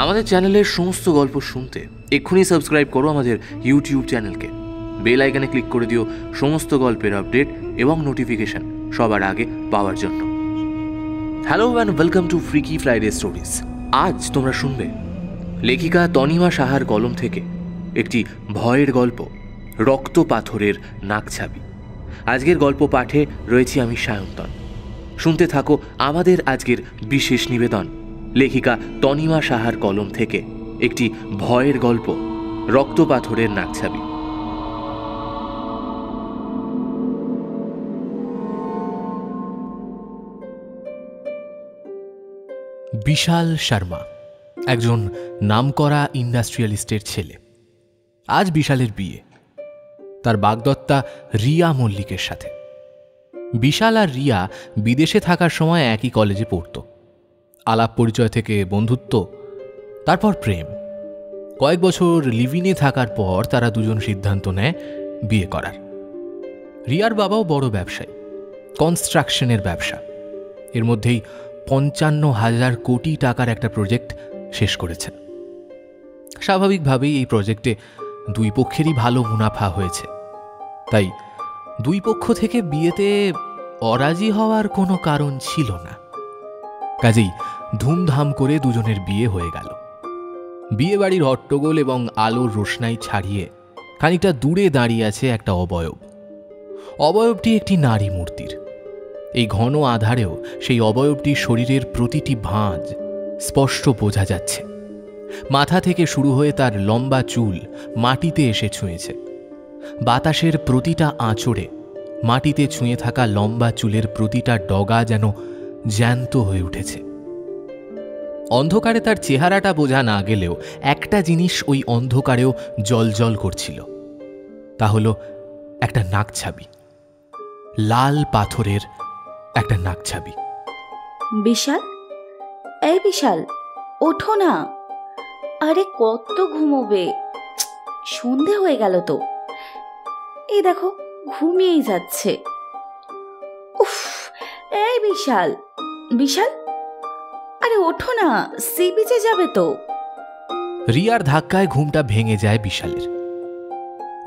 আমাদের চ্যানেলের সমস্ত গল্প শুনতে এক্ষুনি সাবস্ক্রাইব করো আমাদের ইউটিউব চ্যানেলকে। বেল আইকনে ক্লিক করে দিও সমস্ত গল্পের আপডেট এবং নোটিফিকেশন সবার আগে পাওয়ার জন্য। Hello and welcome to freaky Friday stories. আজ তোমরা শুনবে লেখিকা তনিমা সাহার কলম থেকে একটি ভয়ের গল্প, রক্ত পাথরের নাকছাবি। আজকের গল্প পাঠে রয়েছি আমি সায়ন্তন। শুনতে থাকো আমাদের আজকের বিশেষ নিবেদন, লেখিকা তনিমা সাহার কলম থেকে একটি ভয়ের গল্প, রক্ত পাথরের নাকছাবি। বিশাল শর্মা একজন নামকরা ইন্ডাস্ট্রিয়ালিস্টের ছেলে। আজ বিশালের বিয়ে তার বাগদত্তা রিয়া মল্লিকের সাথে। বিশাল আর রিয়া বিদেশে থাকার সময় একই কলেজে পড়ত। আলাপ পরিচয় থেকে বন্ধুত্ব, তারপর প্রেম। কয়েক বছর লিভিনে থাকার পর তারা দুজন সিদ্ধান্ত নেয় বিয়ে করার। রিয়ার বাবাও বড় ব্যবসায়ী, কনস্ট্রাকশনের ব্যবসা। এর মধ্যেই ৫৫,০০০ কোটি টাকার একটা প্রজেক্ট শেষ করেছেন। স্বাভাবিকভাবেই এই প্রজেক্টে দুই পক্ষেরই ভালো মুনাফা হয়েছে, তাই দুই পক্ষ থেকে বিয়েতে অরাজি হওয়ার কোনো কারণ ছিল না। কাজেই ধুমধাম করে দুজনের বিয়ে হয়ে গেল। বিয়ে বাড়ির হট্টগোল এবং আলোর রোশনাই ছাড়িয়ে খানিকটা দূরে দাঁড়িয়ে আছে একটা অবয়ব। অবয়বটি একটি নারী মূর্তির। এই ঘন আধারেও সেই অবয়বটির শরীরের প্রতিটি ভাঁজ স্পষ্ট বোঝা যাচ্ছে। মাথা থেকে শুরু হয়ে তার লম্বা চুল মাটিতে এসে ছুঁয়েছে। বাতাসের প্রতিটা আঁচড়ে মাটিতে ছুঁয়ে থাকা লম্বা চুলের প্রতিটা ডগা যেন জ্যান্ত হয়ে উঠেছে। অন্ধকারে তার চেহারাটা বোঝা না গেলেও একটা জিনিস ওই অন্ধকারেও জ্বলজ্বল করছিল। তা হলো একটা নাকছাবি, লাল পাথরের একটা নাকছাবি। বিশাল, এই বিশাল, ওঠো না। আরে কত ঘুমোবে, সন্ধে হয়ে গেল তো। এই দেখো ঘুমিয়েই যাচ্ছে। উফ, এই বিশাল, বিশাল, আরে ওঠো না, সি বিচে যাবে তো। রিয়ার ধাক্কায় ঘুমটা ভেঙে যায় বিশালের।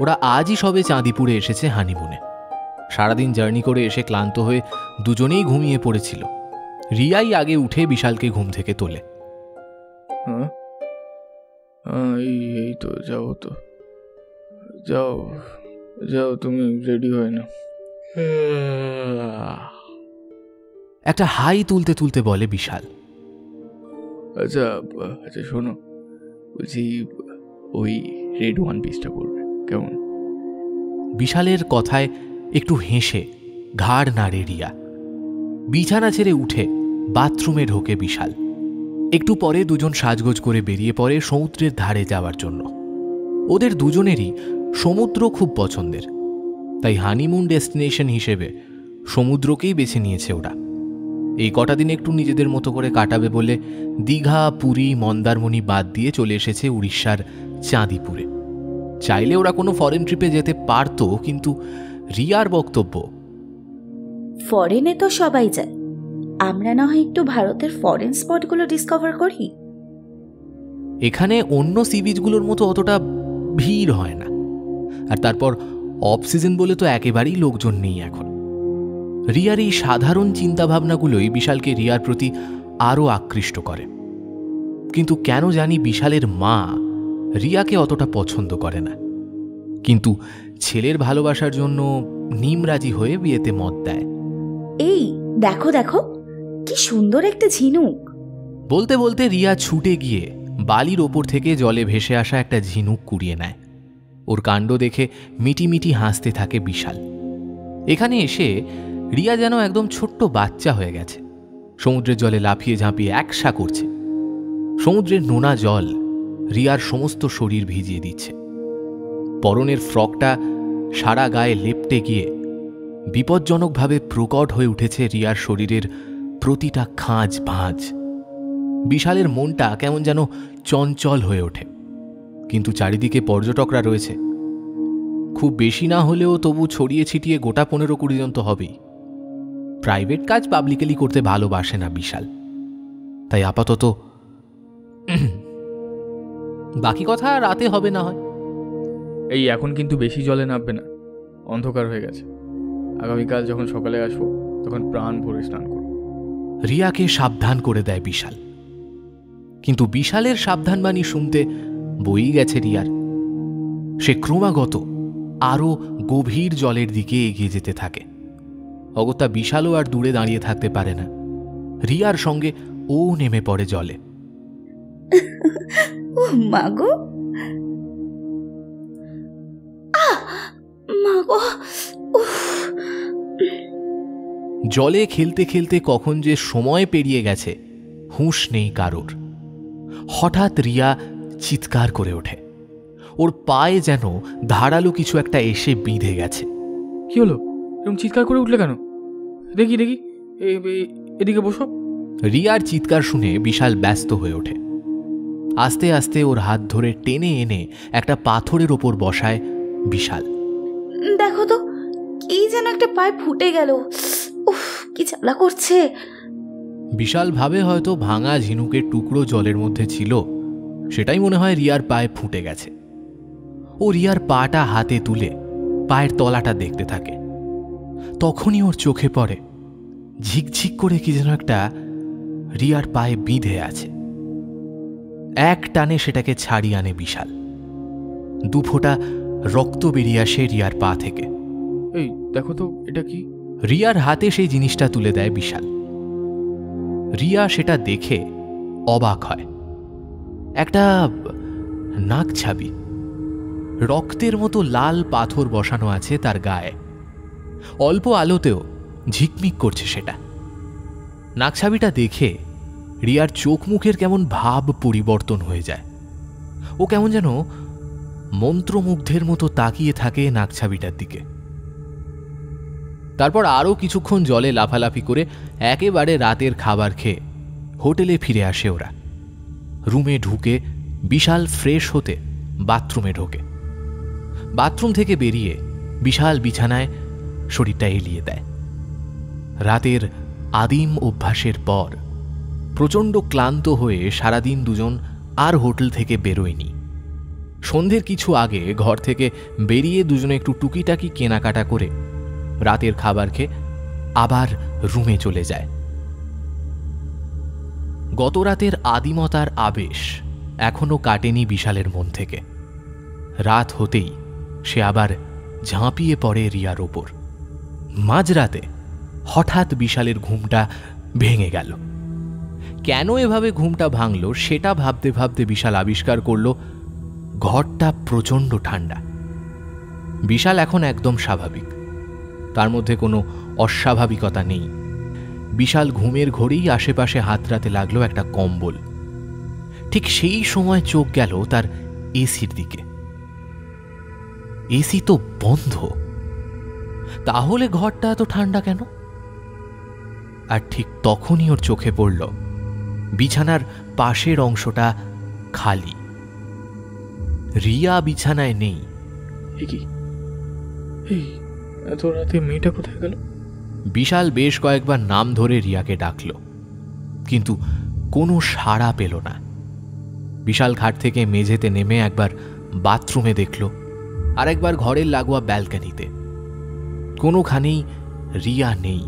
ওরা আজই সবে চাঁদিপুরে এসেছে হানিমুনে। সারাদিন জার্নি করে এসে ক্লান্ত হয়ে দুজনেই ঘুমিয়ে পড়েছিল। রিয়াই আগে উঠে বিশালকে ঘুম থেকে তোলে। এই তো যাও, তো যাও যাও, তুমি রেডি হয় না। একটা হাই তুলতে তুলতে বলে বিশাল। আচ্ছা আচ্ছা শোনো, বলছি ওই রেড ওয়ান পিসটা পড়বে কেমন? বিশালের কথায় একটু হেসে ঘাড় নাড়ে রিয়া। বিছানা ছেড়ে উঠে বাথরুমে ঢোকে বিশাল। একটু পরে দুজন সাজগোজ করে বেরিয়ে পড়ে সমুদ্রের ধারে যাওয়ার জন্য। ওদের দুজনেরই সমুদ্র খুব পছন্দের, তাই হানিমুন ডেস্টিনেশন হিসেবে সমুদ্রকেই বেছে নিয়েছে ওরা। এই কটা দিন একটু নিজেদের মতো করে কাটাবে বলে দীঘা, পুরী, মন্দারমণি বাদ দিয়ে চলে এসেছে উড়িষ্যার চাঁদিপুরে। চাইলে ওরা কোনো ফরেন ট্রিপে যেতে পারত, কিন্তু রিয়ার বক্তব্য, ফরেনে তো সবাই যায়, আমরা না হয় একটু ভারতের ফরেন স্পটগুলো ডিসকভার করি। এখানে অন্য সি বিচগুলোর মতো অতটা ভিড় হয় না। আর তারপর অফ সিজন বলে তো একেবারেই লোকজন নেই এখন। রিয়ার এই সাধারণ চিন্তাভাবনাগুলোই বিশালকে রিয়ার প্রতি আরও আকৃষ্ট করে। কিন্তু কেন জানি বিশালের মা রিয়াকে অতটা পছন্দ করে না। কিন্তু ছেলের ভালোবাসার জন্য নিমরাজি হয়ে বিয়েতে মত দেয়। এই দেখো দেখো, কি সুন্দর একটা ঝিনুক। বলতে বলতে রিয়া ছুটে গিয়ে বালির ওপর থেকে জলে ভেসে আসা একটা ঝিনুক কুড়িয়ে নেয়। ওর কাণ্ড দেখে মিটি মিটি হাসতে থাকে বিশাল। এখানে এসে রিয়া যেন একদম ছোট্ট বাচ্চা হয়ে গেছে। সমুদ্রের জলে লাফিয়ে ঝাঁপিয়ে একসা করছে। সমুদ্রের নোনা জল রিয়ার সমস্ত শরীর ভিজিয়ে দিচ্ছে। পরনের ফ্রকটা সারা গায়ে লেপ্টে গিয়ে বিপজ্জনকভাবে প্রকট হয়ে উঠেছে রিয়ার শরীরের প্রতিটা খাঁজ ভাঁজ। বিশালের মনটা কেমন যেন চঞ্চল হয়ে ওঠে। কিন্তু চারিদিকে পর্যটকরা রয়েছে, খুব বেশি না হলেও তবু ছড়িয়ে ছিটিয়ে গোটা 15-20 জন তো হবেই। প্রাইভেট কাজ পাবলিকলি করতে ভালোবাসে না বিশাল, তাই আপাতত বাকি কথা রাতে হবে না হয়। এই এখন কিন্তু বেশি জলে নামবে না, অন্ধকার হয়ে গেছে। আগামীকাল যখন সকালে আসবো তখন প্রাণ ভরে স্নান করব। রিয়াকে সাবধান করে দেয় বিশাল, কিন্তু বিশালের সাবধানবাণী শুনতে বই গেছে রিয়ার। সে ক্রমাগত আরও গভীর জলের দিকে এগিয়ে যেতে থাকে। অগত্যা বিশালও আর দূরে দাঁড়িয়ে থাকতে পারে না, রিয়ার সঙ্গে ও নেমে পড়ে জলে। মাগো, মাগো, জলে খেলতে খেলতে কখন যে সময় পেরিয়ে গেছে হুঁশ নেই কারোর। হঠাৎ রিয়া চিৎকার করে ওঠে। ওর পায়ে যেন ধারালো কিছু একটা এসে বিঁধে গেছে। কি হলো? এরকম চিৎকার করে উঠলে কেন? দেখি দেখি, এদিকে বসো। রিয়ার চিৎকার শুনে বিশাল ব্যস্ত হয়ে ওঠে। আস্তে আস্তে ওর হাত ধরে টেনে এনে একটা পাথরের ওপর বসায় বিশাল। দেখো তো, কি যেন একটা পায়ে ফুটে গেল। উফ, কি জ্বালা করছে। বিশাল ভাবে হয়তো ভাঙা ঝিনুকের টুকরো জলের মধ্যে ছিল, সেটাই মনে হয় রিয়ার পায়ে ফুটে গেছে। ও রিয়ার পাটা হাতে তুলে পায়ের তলাটা দেখতে থাকে। তখনই ওর চোখে পড়ে ঝিকঝিক করে কি যেন একটা রিয়ার পায়ে বিঁধে আছে। এক টানে সেটাকে ছাড়িয়ে আনে বিশাল। দুফোঁটা রক্ত বেরিয়ে আসে রিয়ার পা থেকে। এই দেখো তো, এটা কি? রিয়ার হাতে সেই জিনিসটা তুলে দেয় বিশাল। রিয়া সেটা দেখে অবাক হয়। একটা নাকছাবি, রক্তের মতো লাল পাথর বসানো আছে তার গায়ে। অল্প আলোতেও ঝিকমিক করছে সেটা। নাকছাবিটা দেখে রিয়ার চোখ মুখের কেমন ভাব পরিবর্তন হয়ে যায়। ও কেমন যেন মন্ত্রমুগ্ধের মতো তাকিয়ে থাকে নাকছাবিটার দিকে। তারপর আরও কিছুক্ষণ জলে লাফালাফি করে একেবারে রাতের খাবার খেয়ে হোটেলে ফিরে আসে ওরা। রুমে ঢুকে বিশাল ফ্রেশ হতে বাথরুমে ঢোকে। বাথরুম থেকে বেরিয়ে বিশাল বিছানায় শরীরটা এলিয়ে দেয়। রাতের আদিম অভ্যাসের পর প্রচণ্ড ক্লান্ত হয়ে সারাদিন দুজন আর হোটেল থেকে বেরোয়নি। সন্ধ্যের কিছু আগে ঘর থেকে বেরিয়ে দুজনে একটু টুকিটাকি কেনাকাটা করে রাতের খাবার খেয়ে আবার রুমে চলে যায়। গত রাতের আদিমতার আবেশ এখনো কাটেনি বিশালের মন থেকে। রাত হতেই সে আবার ঝাঁপিয়ে পড়ে রিয়ার ওপর। মাঝরাতে হঠাৎ বিশালের ঘুমটা ভেঙে গেল। কেন এভাবে ঘুমটা ভাঙল সেটা ভাবতে ভাবতে বিশাল আবিষ্কার করল ঘরটা প্রচণ্ড ঠান্ডা। বিশাল এখন একদম স্বাভাবিক, তার মধ্যে কোনো অস্বাভাবিকতা নেই। বিশাল ঘুমের ঘোরেই আশেপাশে হাতড়াতে লাগলো একটা কম্বল। ঠিক সেই সময় চোখ গেল তার এসির দিকে। এসি তো বন্ধ, তাহলে ঘরটা এত ঠান্ডা কেন? আর ঠিক তখনই ওর চোখে পড়ল বিছানার পাশের অংশটা খালি। রিয়া বিছানায় নেই। এই এত রাতে মেয়েটা কোথায় গেল? বিশাল বেশ কয়েকবার নাম ধরে রিয়াকে ডাকল, কিন্তু কোনো সাড়া পেল না। বিশাল ঘাট থেকে মেঝেতে নেমে একবার বাথরুমে দেখল, আর একবার ঘরের লাগোয়া ব্যালকনিতে। কোনোখানেই রিয়া নেই।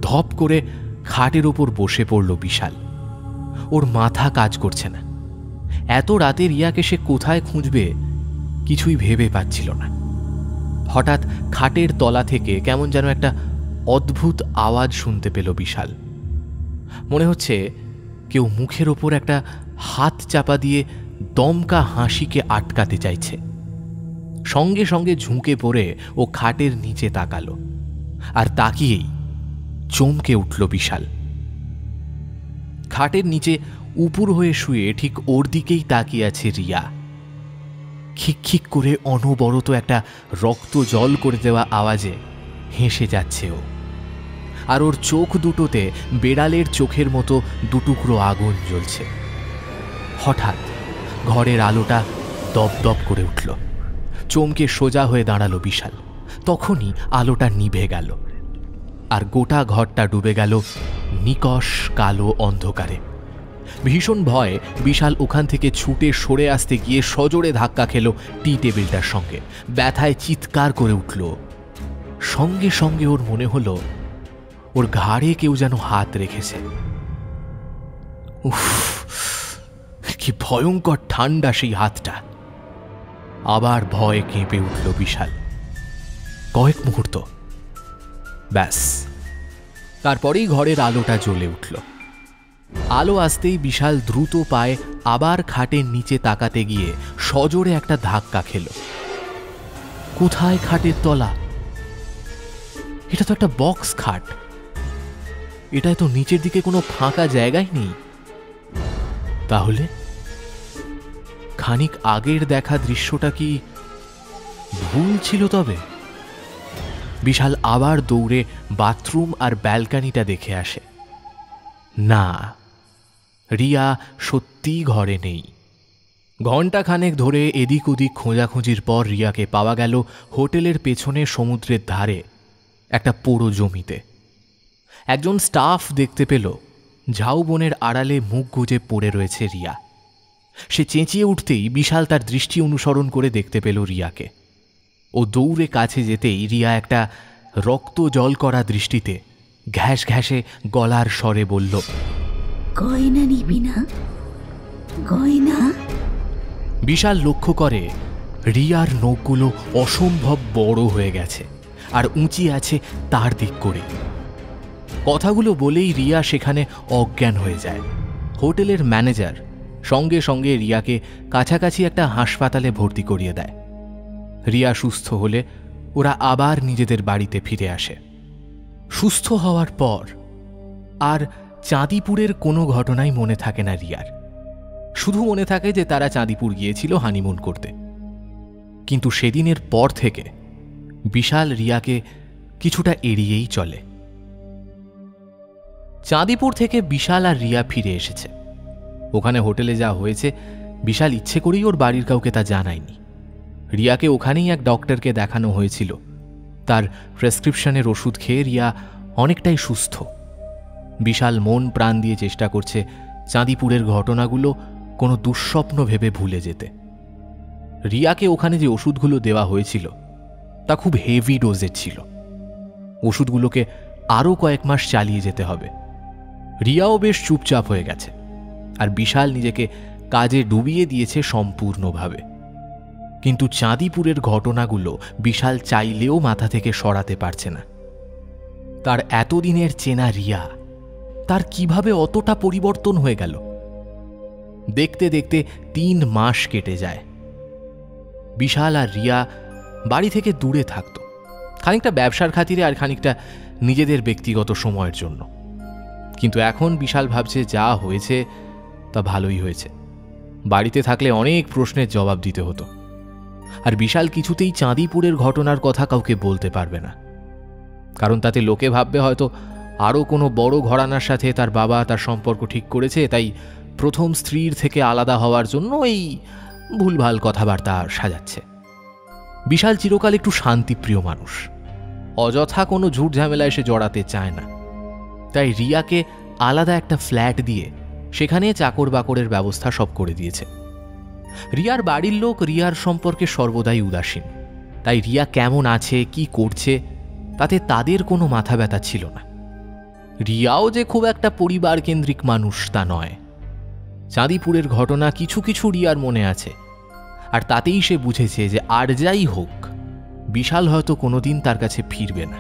ধপ করে খাটের ওপর বসে পড়ল বিশাল। ওর মাথা কাজ করছে না। এত রাতে রিয়াকে সে কোথায় খুঁজবে কিছুই ভেবে পাচ্ছিল না। হঠাৎ খাটের তলা থেকে কেমন যেন একটা অদ্ভুত আওয়াজ শুনতে পেল বিশাল। মনে হচ্ছে কেউ মুখের ওপর একটা হাত চাপা দিয়ে দমকা হাসিকে আটকাতে চাইছে। সঙ্গে সঙ্গে ঝুঁকে পড়ে ও খাটের নিচে তাকালো, আর তাকিয়েই চমকে উঠল বিশাল। খাটের নিচে উপুর হয়ে শুয়ে ঠিক ওর দিকেই তাকিয়ে আছে রিয়া। খিকখিক করে অনবরত একটা রক্ত জল করে দেওয়া আওয়াজে হেসে যাচ্ছে ও, আর ওর চোখ দুটোতে বেড়ালের চোখের মতো দুটুকরো আগুন জ্বলছে। হঠাৎ ঘরের আলোটা দপদপ করে উঠল। চমকে সোজা হয়ে দাঁড়ালো বিশাল। তখনই আলোটা নিভে গেল, আর গোটা ঘরটা ডুবে গেল নিকষ কালো অন্ধকারে। ভীষণ ভয়ে বিশাল ওখান থেকে ছুটে সরে আসতে গিয়ে সজোরে ধাক্কা খেল টি টেবিলটার সঙ্গে। ব্যথায় চিৎকার করে উঠল। সঙ্গে সঙ্গে ওর মনে হলো ওর ঘাড়ে কেউ যেন হাত রেখেছে। উফ, কি ভয়ঙ্কর ঠান্ডা সেই হাতটা। আবার ভয়ে কেঁপে উঠল বিশাল। কয়েক মুহূর্ত, ব্যাস, তারপরেই ঘরের আলোটা জ্বলে উঠল। আলো আসতেই বিশাল দ্রুত পায়ে আবার খাটের নিচে তাকাতে গিয়ে সজোরে একটা ধাক্কা খেল। কোথায় খাটের তলা? এটা তো একটা বক্স খাট। এটায় তো নিচের দিকে কোনো ফাঁকা জায়গাই নেই। তাহলে খানিক আগের দেখা দৃশ্যটা কি ভুল ছিল? তবে বিশাল আবার দৌড়ে বাথরুম আর ব্যালকানিটা দেখে আসে। না, রিয়া সত্যিই ঘরে নেই। ঘণ্টাখানেক ধরে এদিক ওদিক খোঁজাখুঁজির পর রিয়াকে পাওয়া গেল হোটেলের পেছনে সমুদ্রের ধারে একটা পোড়ো জমিতে। একজন স্টাফ দেখতে পেল ঝাউবনের আড়ালে মুখ গুজে পড়ে রয়েছে রিয়া। সে চেঁচিয়ে উঠতেই বিশাল তার দৃষ্টি অনুসরণ করে দেখতে পেল রিয়াকে। ও দৌড়ে কাছে যেতেই রিয়া একটা রক্ত জল করা দৃষ্টিতে ঘ্যাস ঘ্যাসে গলার স্বরে বলল, গয়না নিবি না? গয়না? বিশাল লক্ষ্য করে রিয়ার নখগুলো অসম্ভব বড় হয়ে গেছে আর উঁচি আছে তার দিক করে। কথাগুলো বলেই রিয়া সেখানে অজ্ঞান হয়ে যায়। হোটেলের ম্যানেজার সঙ্গে সঙ্গে রিয়াকে কাছাকাছি একটা হাসপাতালে ভর্তি করিয়ে দেয়। রিয়া সুস্থ হলে ওরা আবার নিজেদের বাড়িতে ফিরে আসে। সুস্থ হওয়ার পর আর চাঁদিপুরের কোনো ঘটনাই মনে থাকে না রিয়ার। শুধু মনে থাকে যে তারা চাঁদিপুর গিয়েছিল হানিমুন করতে। কিন্তু সেদিনের পর থেকে বিশাল রিয়াকে কিছুটা এড়িয়েই চলে। চাঁদিপুর থেকে বিশাল আর রিয়া ফিরে এসেছে। ওখানে হোটেলে যা হয়েছে বিশাল ইচ্ছে করেই ওর বাড়ির কাউকে তা জানায়নি। রিয়াকে ওখানেই এক ডক্টরকে দেখানো হয়েছিল। তার প্রেসক্রিপশনের ওষুধ খেয়ে রিয়া অনেকটাই সুস্থ। বিশাল মন প্রাণ দিয়ে চেষ্টা করছে চাঁদিপুরের ঘটনাগুলো কোনো দুঃস্বপ্ন ভেবে ভুলে যেতে। রিয়াকে ওখানে যে ওষুধগুলো দেওয়া হয়েছিল তা খুব হেভি ডোজের ছিল। ওষুধগুলোকে আরও কয়েক মাস চালিয়ে যেতে হবে। রিয়াও বেশ চুপচাপ হয়ে গেছে, আর বিশাল নিজেকে কাজে ডুবিয়ে দিয়েছে সম্পূর্ণভাবে। কিন্তু চাঁদিপুরের ঘটনাগুলো বিশাল চাইলেও মাথা থেকে সরাতে পারছে না। তার এতদিনের চেনা রিয়া, তার কিভাবে অতটা পরিবর্তন হয়ে গেল? দেখতে দেখতে 3 মাস কেটে যায়। বিশাল আর রিয়া বাড়ি থেকে দূরে থাকত, খানিকটা ব্যবসার খাতিরে আর খানিকটা নিজেদের ব্যক্তিগত সময়ের জন্য। কিন্তু এখন বিশাল ভাবছে যা হয়েছে তা ভালোই হয়েছে। বাড়িতে থাকলে অনেক প্রশ্নের জবাব দিতে হতো, আর বিশাল কিছুতেই চাঁদিপুরের ঘটনার কথা কাউকে বলতে পারবে না। কারণ তাতে লোকে ভাববে হয়তো আরও কোনো বড় ঘরানার সাথে তার বাবা তার সম্পর্ক ঠিক করেছে, তাই প্রথম স্ত্রীর থেকে আলাদা হওয়ার জন্য এই ভুলভাল কথাবার্তা সাজাচ্ছে। বিশাল চিরকাল একটু শান্তিপ্রিয় মানুষ, অযথা কোনো ঝুট ঝামেলা এসে জড়াতে চায় না। তাই রিয়াকে আলাদা একটা ফ্ল্যাট দিয়ে সেখানে চাকর বাকরের ব্যবস্থা সব করে দিয়েছে। রিয়ার বাড়ির লোক রিয়ার সম্পর্কে সর্বদাই উদাসীন, তাই রিয়া কেমন আছে কি করছে তাতে তাদের কোনো মাথা ব্যথা ছিল না। রিয়াও যে খুব একটা পরিবার কেন্দ্রিক মানুষ তা নয়। চাঁদিপুরের ঘটনা কিছু কিছু রিয়ার মনে আছে, আর তাতেই সে বুঝেছে যে আর যাই হোক বিশাল হয়তো কোনোদিন তার কাছে ফিরবে না।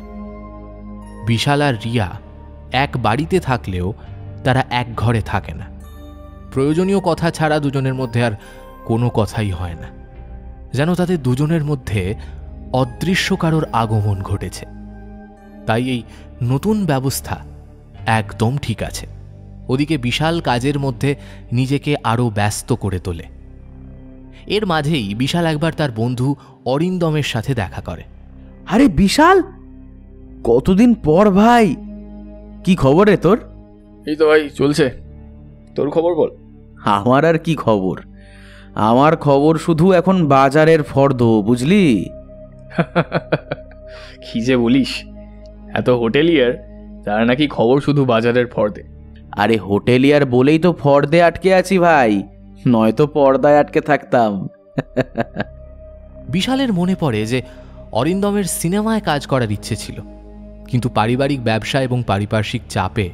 বিশাল আর রিয়া এক বাড়িতে থাকলেও তারা এক ঘরে থাকে না। প্রয়োজনীয় কথা ছাড়া দুজনের মধ্যে আর কোনো কথাই হয় না, যেন তাদের দুজনের মধ্যে অদৃশ্য কারোর আগমন ঘটেছে। তাই এই নতুন ব্যবস্থা একদম ঠিক আছে। ওদিকে বিশাল কাজের মধ্যে নিজেকে আরও ব্যস্ত করে তোলে। এর মাঝেই বিশাল একবার তার বন্ধু অরিন্দমের সাথে দেখা করে। আরে বিশাল, কতদিন পর ভাই, কি খবর রে তোর? এই তো ভাই চলছে, তোর খবর বল। আমার আর কি খবর, আমার খবর শুধু এখন বাজারের ফর্দ, বুঝলি? কি যে বলিস, এত হোটেলিয়ার তারা নাকি খবর শুধু বাজারের ফর্দে। আরে হোটেলিয়ার বলেই তো ফর্দে আটকে আছি ভাই, নয়তো পর্দায় আটকে থাকতাম। বিশালের মনে পড়ে যে অরিন্দমের সিনেমায় কাজ করার ইচ্ছে ছিল, কিন্তু পারিবারিক ব্যবসা এবং পারিপার্শ্বিক চাপে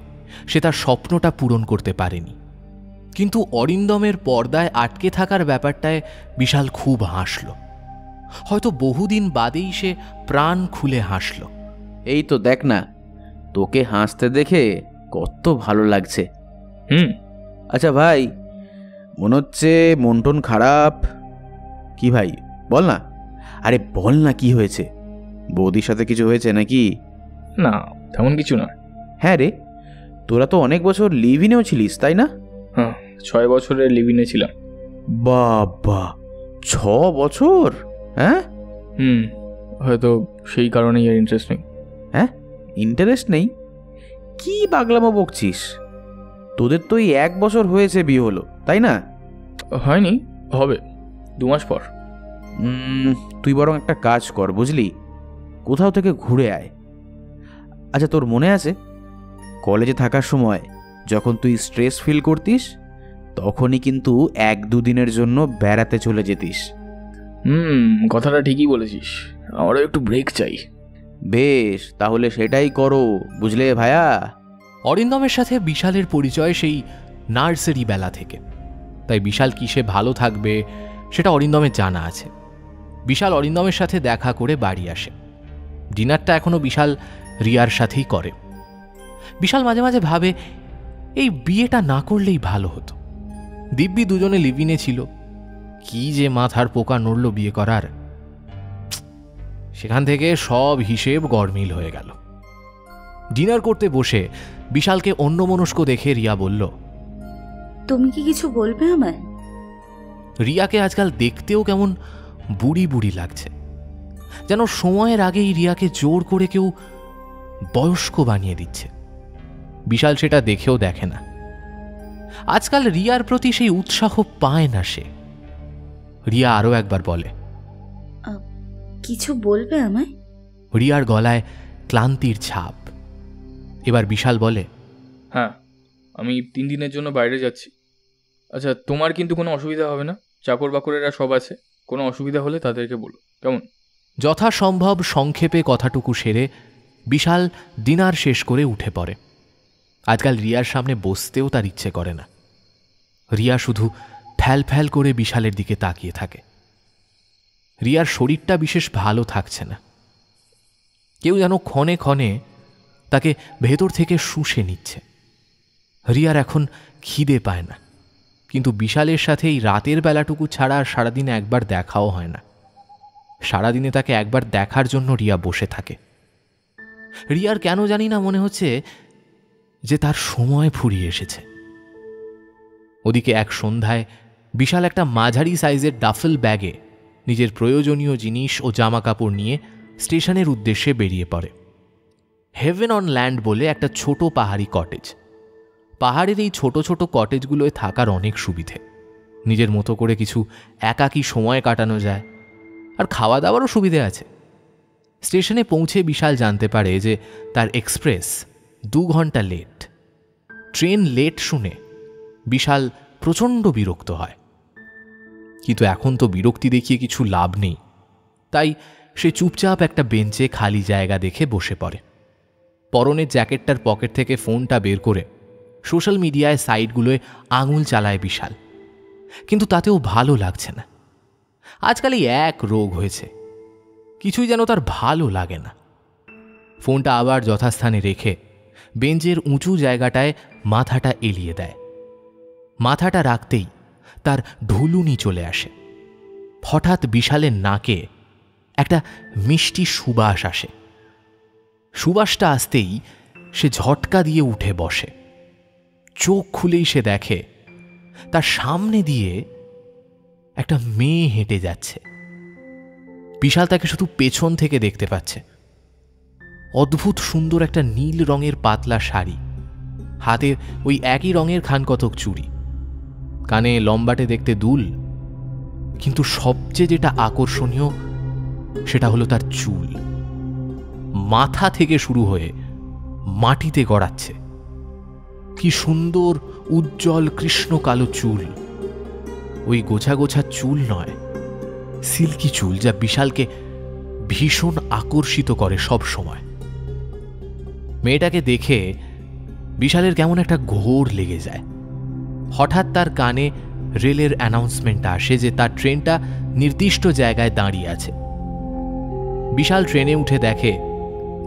সে তার স্বপ্নটা পূরণ করতে পারেনি। কিন্তু অরিন্দমের পর্দায় আটকে থাকার ব্যাপারটায় বিশাল খুব হাসল। হয়তো বহুদিন বাদেই সে প্রাণ খুলে হাসল। এই তো দেখ না, তোকে হাসতে দেখে কত ভালো লাগছে। আচ্ছা ভাই, মনে হচ্ছে মন টন খারাপ। কি ভাই বল না, আরে বল না কি হয়েছে? বৌদির সাথে কিছু হয়েছে নাকি? না, তেমন কিছু না। হ্যাঁ রে, তোরা তো অনেক বছর লিভ ইনেও ছিলিস, তাই না? হ্যাঁ, 6 বছরের লিভ ইনে ছিলাম। বাবা, 6 বছর? হ্যাঁ, হয়তো সেই কারণেই আর ইন্টারেস্ট নেই। হ্যাঁ, ইন্টারেস্ট নেই? কি পাগলামো বকছিস? তোদের তো এই 1 বছর হয়েছে বিয়ে হলো, তাই না? হয়নি, হবে 2 মাস পর। তুই বরং একটা কাজ কর, বুঝলি, কোথাও থেকে ঘুরে আয়। আচ্ছা, তোর মনে আছে কলেজে থাকার সময় যখন তুই স্ট্রেস ফিল করতিস, তখনই কিন্তু 1-2 দিনের জন্য বেড়াতে চলে যেতিস। কথাটা ঠিকই বলেছিস, আমারও একটু ব্রেক চাই। বেশ, তাহলে সেটাই করো, বুঝলে ভাইয়া? অরিন্দমের সাথে বিশালের পরিচয় সেই নার্সারি বেলা থেকে, তাই বিশাল কিসে ভালো থাকবে সেটা অরিন্দমের জানা আছে। বিশাল অরিন্দমের সাথে দেখা করে বাড়ি আসে। ডিনারটা এখনো বিশাল রিয়ার সাথেই করে। বিশাল মাঝে মাঝে ভাবে এই বিয়েটা না করলেই ভালো হতো। দিব্যি দুজনে লিভিনে ছিল, কি যে মাথার পোকা নড়ল বিয়ে করার। সেখান থেকে সব হিসেব গড়মিল হয়ে গেল। ডিনার করতে বসে বিশালকে অন্যমনস্ক দেখে রিয়া বলল, তুমি কি কিছু বলবে আমায়? রিয়াকে আজকাল দেখতেও কেমন বুড়ি বুড়ি লাগছে, যেন সময়ের আগেই রিয়াকে জোর করে কেউ বয়স্ক বানিয়ে দিচ্ছে। বিশাল সেটা দেখেও দেখে না। আজকাল রিয়ার প্রতি সেই উৎসাহ পায় না সে। রিয়া আরও একবার বলে, কিছু বলবে আমায়? রিয়ার গলায় ক্লান্তির ছাপ। এবার বিশাল বলে, হ্যাঁ, আমি 3 দিনের জন্য বাইরে যাচ্ছি। আচ্ছা, তোমার কিন্তু কোনো অসুবিধা হবে না? চাকর বাকরেরা সব আছে, কোনো অসুবিধা হলে তাদেরকে বলো, কেমন? যথাসম্ভব সংক্ষেপে কথাটুকু সেরে বিশাল ডিনার শেষ করে উঠে পড়ে। আজকাল রিয়ার সামনে বসতেও তার ইচ্ছে করে না। রিয়া শুধু ফ্যাল ফ্যাল করে বিশালের দিকে তাকিয়ে থাকে। রিয়ার শরীরটা বিশেষ ভালো থাকছে না। কেউ যেন ক্ষণে ক্ষণে তাকে ভেতর থেকে শুষে নিচ্ছে। রিয়ার এখন খিদে পায় না, কিন্তু বিশালের সাথে এই রাতের বেলাটুকু ছাড়া আর সারাদিনে একবার দেখাও হয় না। সারাদিনে তাকে একবার দেখার জন্য রিয়া বসে থাকে। রিয়ার কেন জানি না মনে হচ্ছে যে তার সময় ফুরিয়ে এসেছে। ওদিকে এক সন্ধ্যায় বিশাল একটা মাঝারি সাইজের ডাফেল ব্যাগে নিজের প্রয়োজনীয় জিনিস ও জামা কাপড় নিয়ে স্টেশনের উদ্দেশ্যে বেরিয়ে পড়ে। হেভেন অন ল্যান্ড বলে একটা ছোট পাহাড়ি কটেজ। পাহাড়ের এই ছোট ছোট কটেজগুলোয় থাকার অনেক সুবিধে। নিজের মতো করে কিছু একাকী সময় কাটানো যায়, আর খাওয়া দাওয়ারও সুবিধে আছে। স্টেশনে পৌঁছে বিশাল জানতে পারে যে তার এক্সপ্রেস 2 ঘন্টা লেট। ট্রেন লেট শুনে বিশাল প্রচণ্ড বিরক্ত হয়, কিন্তু এখন তো বিরক্তি দেখিয়ে কিছু লাভ নেই। তাই সে চুপচাপ একটা বেঞ্চে খালি জায়গা দেখে বসে পড়ে। পরনের জ্যাকেটটার পকেট থেকে ফোনটা বের করে সোশ্যাল মিডিয়ায় সাইটগুলোয় আঙুল চালায় বিশাল, কিন্তু তাতেও ভালো লাগছে না। আজকাল এই এক রোগ হয়েছে, কিছুই যেন তার ভালো লাগে না। ফোনটা আবার যথাস্থানে রেখে বেঞ্চের উঁচু জায়গাটায় মাথাটা এলিয়ে দেয়। মাথাটা রাখতেই তার ঢুলুনি চলে আসে। হঠাৎ বিশালের নাকে একটা মিষ্টি সুবাস আসে। সুবাসটা আসতেই সে ঝটকা দিয়ে উঠে বসে। চোখ খুলেই সে দেখে তার সামনে দিয়ে একটা মেয়ে হেঁটে যাচ্ছে। বিশাল তাকে শুধু পেছন থেকে দেখতে পাচ্ছে। অদ্ভুত সুন্দর একটা নীল রঙের পাতলা শাড়ি, হাতে ওই একই রঙের খানকতক চুড়ি, কানে লম্বাটে দেখতে দুল, কিন্তু সবচেয়ে যেটা আকর্ষণীয় সেটা হলো তার চুল। মাথা থেকে শুরু হয়ে মাটিতে গড়াচ্ছে। কি সুন্দর উজ্জ্বল কৃষ্ণ কালো চুল। ওই গোছা গোছা চুল নয়, সিল্কি চুল, যা বিশালকে ভীষণ আকর্ষিত করে সব সময়। মেয়েটাকে দেখে বিশালের কেমন একটা ঘোর লেগে যায়। হঠাৎ তার কানে রেলের অ্যানাউন্সমেন্টটা আসে যে তার ট্রেনটা নির্দিষ্ট জায়গায় দাঁড়িয়ে আছে। বিশাল ট্রেনে উঠে দেখে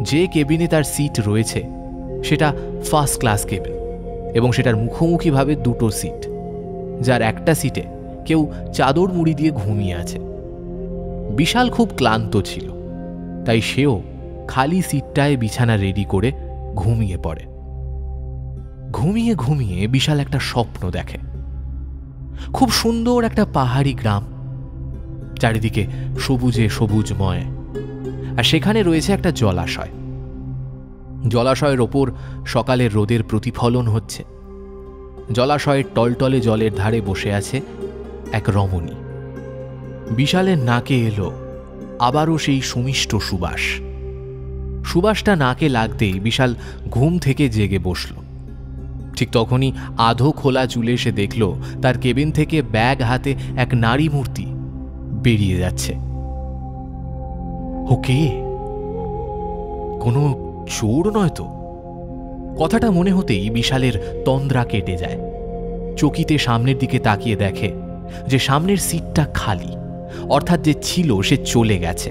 যে কেবিনে তার সিট রয়েছে সেটা ফার্স্ট ক্লাস কেবিন, এবং সেটার মুখোমুখিভাবে দুটো সিট, যার একটা সিটে কেউ চাদর মুড়ি দিয়ে ঘুমিয়ে আছে। বিশাল খুব ক্লান্ত ছিল, তাই সেও খালি সিটটায় বিছানা রেডি করে ঘুমিয়ে পড়ে। ঘুমিয়ে ঘুমিয়ে বিশাল একটা স্বপ্ন দেখে। খুব সুন্দর একটা পাহাড়ি গ্রাম, চারিদিকে সবুজে সবুজময়, আর সেখানে রয়েছে একটা জলাশয়। জলাশয়ের ওপর সকালের রোদের প্রতিফলন হচ্ছে। জলাশয়ের টলটলে জলের ধারে বসে আছে এক রমণী। বিশালের নাকে এলো আবারও সেই সুমিষ্ট সুবাস। সুবাসটা নাকে লাগতেই বিশাল ঘুম থেকে জেগে বসল। ঠিক তখনই আধো খোলা চুলে সে দেখল তার কেবিন থেকে ব্যাগ হাতে এক নারী মূর্তি বেরিয়ে যাচ্ছে। ওকে, কোনো চোর নয় তো? কথাটা মনে হতেই বিশালের তন্দ্রা কেটে যায়। চকিতে সামনের দিকে তাকিয়ে দেখে যে সামনের সিটটা খালি, অর্থাৎ যে ছিল সে চলে গেছে।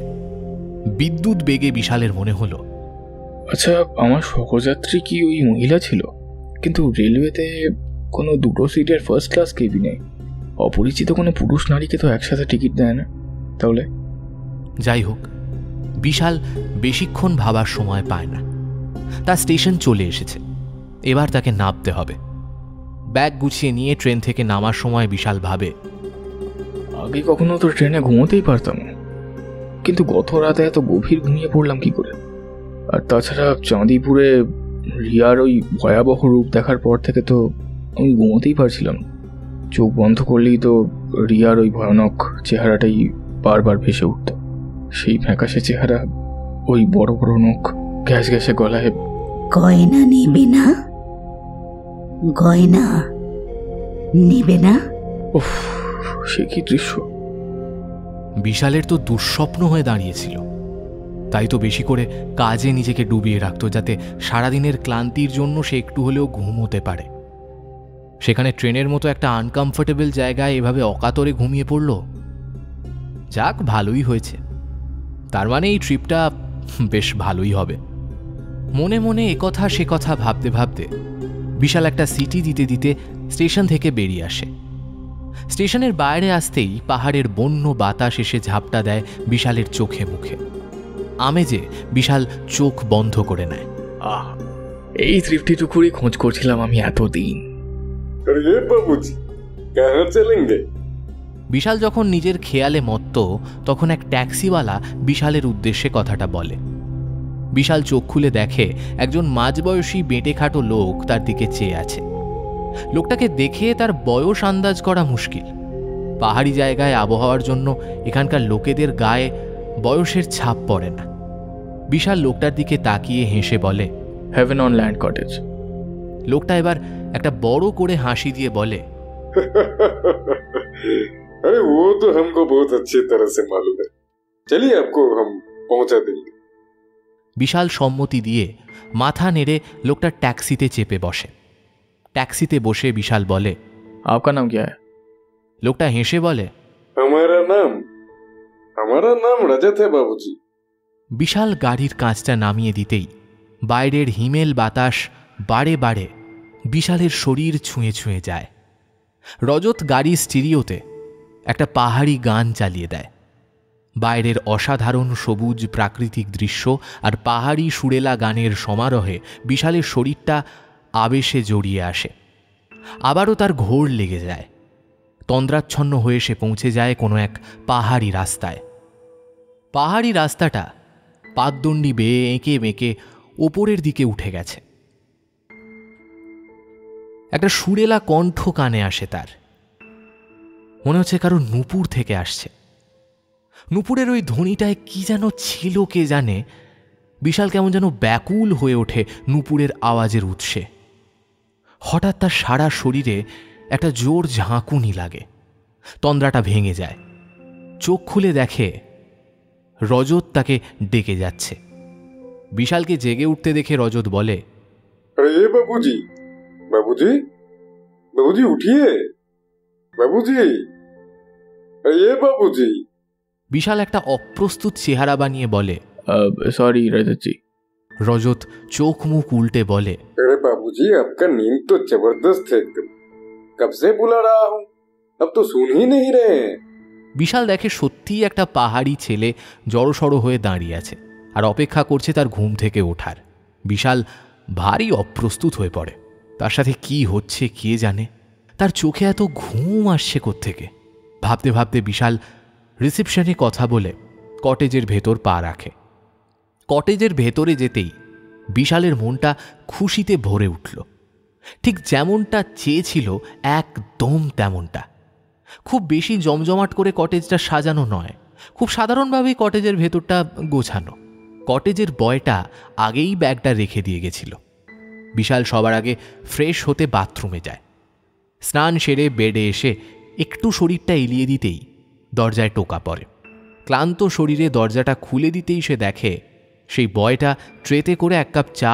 বিদ্যুৎ বেগে বিশালের মনে হলো, আচ্ছা, আমার সহযাত্রী কি ওই মহিলা ছিল? কিন্তু রেলওয়েতে কোনো দুটো সিটের ফার্স্ট ক্লাস কেবিনে অপরিচিত কোনো পুরুষ নারীকে তো একসাথে টিকিট দেয় না। তাহলে যাই হোক, বিশাল বেশিক্ষণ ভাবার সময় পায় না। তার স্টেশন চলে এসেছে, এবার তাকে নামতে হবে। ব্যাগ গুছিয়ে নিয়ে ট্রেন থেকে নামার সময় বিশাল ভাবে, আগে কখনো তো ট্রেনে ঘুমোতেই পারতাম, কিন্তু গত রাতে এত গভীর ঘুমিয়ে পড়লাম কি করে? আর তাছাড়া চাঁদিপুরে রিয়ার ওই ভয়াবহ রূপ দেখার পর থেকে তো আমি ঘুমোতেই পারছিলাম। চোখ বন্ধ করলেই তো রিয়ার ওই ভয়ানক চেহারাটাই বারবার ভেসে উঠত। সেই ফ্যাকাশে চেহারা, ওই বড় বড় নখ, গ্যাস গ্যাসে গলায়। গয়না নেবে না? গয়না নেবে না? উফ, সে কি দৃশ্য! বিশালের তো দুঃস্বপ্ন হয়ে দাঁড়িয়েছিল। তাই তো বেশি করে কাজে নিজেকে ডুবিয়ে রাখত, যাতে সারাদিনের ক্লান্তির জন্য সে একটু হলেও ঘুমোতে পারে। সেখানে ট্রেনের মতো একটা আনকমফোর্টেবল জায়গায় এভাবে অকাতরে ঘুমিয়ে পড়ল। যাক, ভালোই হয়েছে। তার মানে এই ট্রিপটা বেশ ভালোই হবে। মনে মনে একথা সে কথা ভাবতে ভাবতে বিশাল একটা সিটি দিতে দিতে স্টেশন থেকে বেরিয়ে আসে। স্টেশনের বাইরে আসতেই পাহাড়ের বন্য বাতাস এসে ঝাপটা দেয় বিশালের চোখে মুখে। আমেজে বিশাল চোখ বন্ধ করে নেয়। আহ, এই তৃপ্তিটুকুরই খোঁজ করছিলাম আমি এতদিন। বিশাল যখন নিজের খেয়ালে মত্ত, তখন এক ট্যাক্সিওয়ালা বিশালের উদ্দেশ্যে কথাটা বলে। বিশাল চোখ খুলে দেখে একজন মাঝবয়সী বেঁটেখাটো লোক তার দিকে চেয়ে আছে। লোকটাকে দেখে তার বয়স আন্দাজ করা মুশকিল। পাহাড়ি জায়গায় আবহাওয়ার জন্য এখানকার লোকেদের গায়ে বয়সের ছাপ পড়ে না। বিশাল লোকটার দিকে তাকিয়ে হেসে বলে, হেভেন অন ল্যান্ড কটেজ। লোকটা এবার একটা বড় করে হাসি দিয়ে বলে, अरे वो तो हमको बहुत अच्छी तरह से मालूम है, चलिए आपको हम पहुंचा देंगे। বিশাল সম্মতি দিয়ে মাথা নেড়ে লোকটা ট্যাক্সিতে চেপে বসে। ট্যাক্সিতে বসে বিশাল বলে, आपका नाम क्या है? লোকটা হেসে বলে, हमारा नाम रजत है बाबूजी। বিশাল গাড়ির কাঁচটা নামিয়ে দিতেই বাইরের হিমেল বাতাস বারে বারে বিশালের শরীর ছুঁয়ে ছুঁয়ে যায়। রজত গাড়ি স্টিরিওতে একটা পাহাড়ি গান চালিয়ে দেয়। বাইরের অসাধারণ সবুজ প্রাকৃতিক দৃশ্য আর পাহাড়ি সুরেলা গানের সমারোহে বিশালের শরীরটা আবেশে জড়িয়ে আসে। আবারও তার ঘোর লেগে যায়। তন্দ্রাচ্ছন্ন হয়ে সে পৌঁছে যায় কোনো এক পাহাড়ি রাস্তায়। পাহাড়ি রাস্তাটা পাকদণ্ডি বেয়ে এঁকে বেঁকে ওপরের দিকে উঠে গেছে। একটা সুরেলা কণ্ঠ কানে আসে তার। মনে হচ্ছে কারো নূপুর থেকে আসছে। নূপুরের ওই ধ্বনিটায় কি যেন ছিল কে জানে। বিশাল কেমন যেন ব্যাকুল হয়ে ওঠে নূপুরের আওয়াজের উৎসে। হঠাৎ তার সারা শরীরে একটা জোর ঝাঁকুনি লাগে, তন্দ্রাটা ভেঙে যায়। চোখ খুলে দেখে রজত তাকে ডেকে যাচ্ছে। বিশালকে জেগে উঠতে দেখে রজত বলে, अरे बाबूजी, बाबूजी, बाबूजी उठिए, बाबूजी, अरे ये बाबूजी। বিশাল একটা অপ্রস্তুত চেহারা বানিয়ে বলে, সরি রজতজি। রজত চোখ মুখ উল্টে বলে, अरे बाबूजी, आपका नींद तो जबरदस्त है एकदम, कब से बुला रहा हूँ, अब तो सुन ही नहीं रहे हैं। বিশাল দেখে সত্যিই একটা পাহাড়ি ছেলে জড়সড় হয়ে দাঁড়িয়ে আছে আর অপেক্ষা করছে তার ঘুম থেকে ওঠার। বিশাল ভারী অপ্রস্তুত হয়ে পড়ে। তার সাথে কি হচ্ছে কে জানে, তার চোখে এত ঘুম আসছে কোত্থেকে। ভাবতে ভাবতে বিশাল রিসেপশনে কথা বলে কটেজের ভেতর পা রাখে। কটেজের ভেতরে যেতেই বিশালের মনটা খুশিতে ভরে উঠল। ঠিক যেমনটা চেয়েছিল একদম তেমনটা। খুব বেশি জমজমাট করে কটেজটা সাজানো নয়, খুব সাধারণভাবেই কটেজের ভেতরটা গোছানো। কটেজের বয়টা আগেই ব্যাগটা রেখে দিয়ে গেছিল। বিশাল সবার আগে ফ্রেশ হতে বাথরুমে যায়। স্নান সেরে বেডে এসে একটু শরীরটা এলিয়ে দিতেই দরজায় টোকা পড়ে। ক্লান্ত শরীরে দরজাটা খুলে দিতেই সে দেখে সেই বয়টা ট্রেতে করে এক কাপ চা,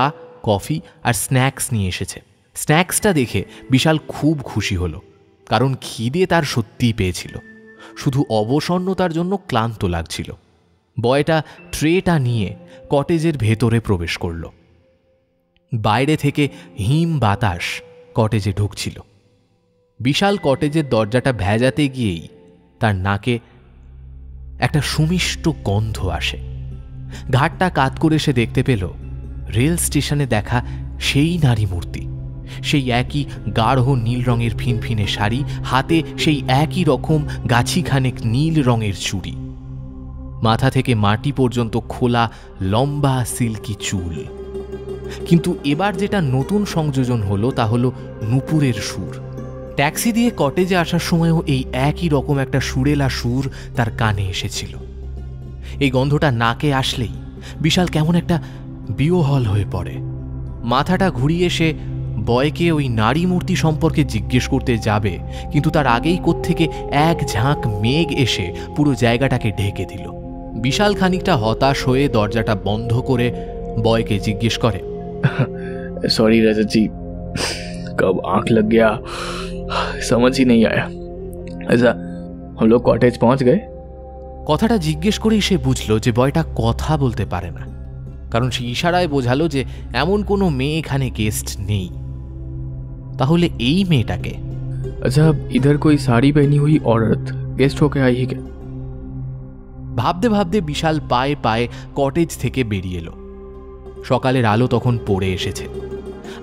কফি আর স্ন্যাক্স নিয়ে এসেছে। স্ন্যাক্সটা দেখে বিশাল খুব খুশি হলো, কারণ খিদে তার সত্যিই পেয়েছিল, শুধু অবসন্নতার জন্য ক্লান্ত লাগছিল। বয়টা ট্রেটা নিয়ে কটেজের ভেতরে প্রবেশ করল। বাইরে থেকে হিম বাতাস কটেজে ঢুকছিল। বিশাল কটেজের দরজাটা ভেজাতে গিয়েই তার নাকে একটা সুমিষ্ট গন্ধ আসে। ঘাটটা কাত করে সে দেখতে পেল রেল স্টেশনে দেখা সেই নারী মূর্তি, সেই একই গাঢ় নীল রঙের ফিনফিনে শাড়ি, হাতে সেই একই রকম গাছিখানেক নীল রঙের চুড়ি, মাথা থেকে মাটি পর্যন্ত খোলা লম্বা সিল্কি চুল। কিন্তু এবার যেটা নতুন সংযোজন হলো তা হলো নূপুরের সুর। ট্যাক্সি দিয়ে কটেজে আসার সময়ও এই একই রকম একটা সুরেলা সুর তার কানে এসেছিল। এই গন্ধটা নাকে আসলেই বিশাল কেমন একটা বিহ্বল হয়ে পড়ে। মাথাটা ঘুরিয়ে সে বয়কে ওই নারী মূর্তি সম্পর্কে জিজ্ঞেস করতে যাবে, কিন্তু তার আগেই কোত্থেকে এক ঝাঁক মেঘ এসে পুরো জায়গাটাকে ঢেকে দিল। বিশাল খানিকটা হতাশ হয়ে দরজাটা বন্ধ করে বয়কে জিজ্ঞেস করে, सॉरी रजत जी, कब आंख लग गया समझ ही नहीं आया। ऐसा हम लोग कॉटेज पहुंच गए। কথাটা জিজ্ঞেস করেই সে বুঝল যে বয়টা কথা বলতে পারে না, কারণ সে ইশারায় বোঝালো যে এমন কোনো মেয়ে এখানে গেস্ট নেই। তাহলে এই মেয়েটাকে? अच्छा, इधर कोई साड़ी पहनी हुई औरत गेस्ट होके आई है क्या? ভাবতে ভাবতে বিশাল পায়ে পায়ে কটেজ থেকে বেরিয়ে এলো। সকালের আলো তখন পড়ে এসেছে,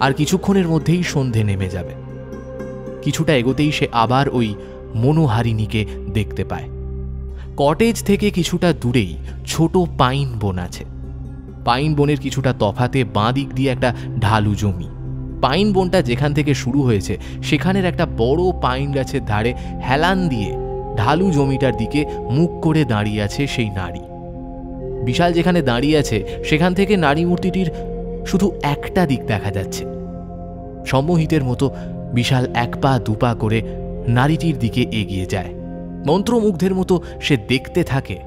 আর কিছুক্ষণের মধ্যেই সন্ধে নেমে যাবে। কিছুটা এগোতেই সে আবার ওই মনোহারিণীকে দেখতে পায়। কটেজ থেকে কিছুটা দূরেই ছোট পাইন বন আছে। পাইন বনের কিছুটা তফাতে বাঁ দিক দিয়ে একটা ঢালু জমি। পাইন বনটা যেখান থেকে শুরু হয়েছে সেখানের একটা বড় পাইন গাছের ধারে হেলান দিয়ে ঢালু জমিটার দিকে মুখ করে দাঁড়িয়ে আছে সেই নারী। বিশাল যেখানে দাঁড়িয়ে আছে সেখান থেকে নারী মূর্তিটির শুধু একটা দিক দেখা যাচ্ছে। সম্মোহিতের মতো বিশাল এক পা দুপা করে নারীটির দিকে এগিয়ে যায়। মন্ত্রমুগ্ধের মতো সে দেখতে থাকে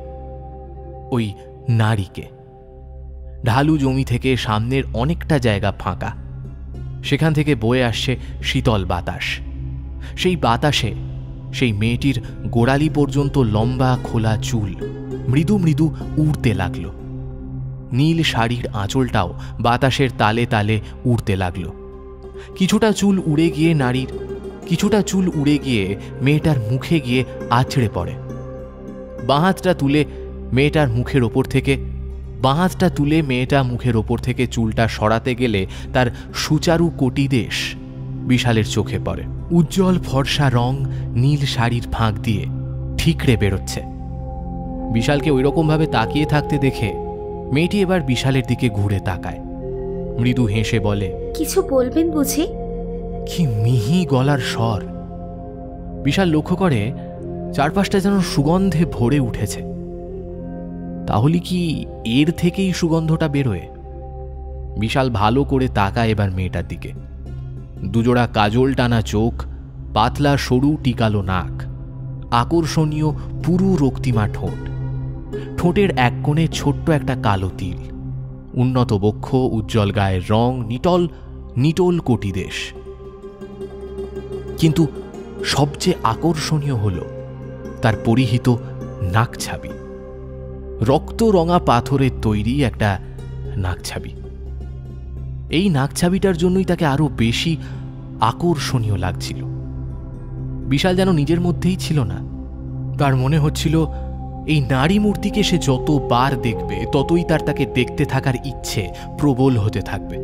ওই নারীকে। ঢালু জমি থেকে সামনের অনেকটা জায়গা ফাঁকা, সেখান থেকে বয়ে আসছে শীতল বাতাস। সেই বাতাসে সেই মেয়েটির গোড়ালি পর্যন্ত লম্বা খোলা চুল মৃদু মৃদু উড়তে লাগল। নীল শাড়ির আঁচলটাও বাতাসের তালে তালে উড়তে লাগল। কিছুটা চুল উড়ে গিয়ে মেয়েটার মুখে গিয়ে আছড়ে পড়ে। বাঁ হাতটা তুলে মেয়েটার মুখের ওপর থেকে চুলটা সরাতে গেলে তার সুচারু কোটিদেশ বিশালের চোখে পড়ে। উজ্জ্বল ফর্সা রং নীল শাড়ির ফাঁক দিয়ে ঠিকরে বেরোচ্ছে। বিশালকে ওইরকমভাবে তাকিয়ে থাকতে দেখে মেয়েটি এবার বিশালের দিকে ঘুরে তাকায়, মৃদু হেসে বলে, কিছু বলবেন বুঝি? কি মিহি গলার স্বর। বিশাল লক্ষ্য করে চারপাশটা যেন সুগন্ধে ভরে উঠেছে। তাহলে কি এর থেকেই সুগন্ধটা বেরোয়? বিশাল ভালো করে তাকায় এবার মেয়েটার দিকে। দুজোড়া কাজল টানা চোখ, পাতলা সরু টিকালো নাক, আকর্ষণীয় পুরু রক্তিমা ঠোঁট, ঠোঁটের এক কোণে ছোট্ট একটা কালো তিল, উন্নত বক্ষ, উজ্জ্বল গায়ের রং, নিটল নিটোল কোটিদেশ। কিন্তু সবচেয়ে আকর্ষণীয় হল তার পরিহিত নাকছাবি, রক্ত রঙা পাথরের তৈরি একটা নাকছাবি। এই নাকছাবিটার জন্যই তাকে আরো বেশি আকর্ষণীয় লাগছিল। বিশাল যেন নিজের মধ্যেই ছিল না। তার মনে হচ্ছিল এই নারী মূর্তিকে সে যতবার দেখবে ততই তাকে দেখতে থাকার ইচ্ছে প্রবল হতে থাকবে।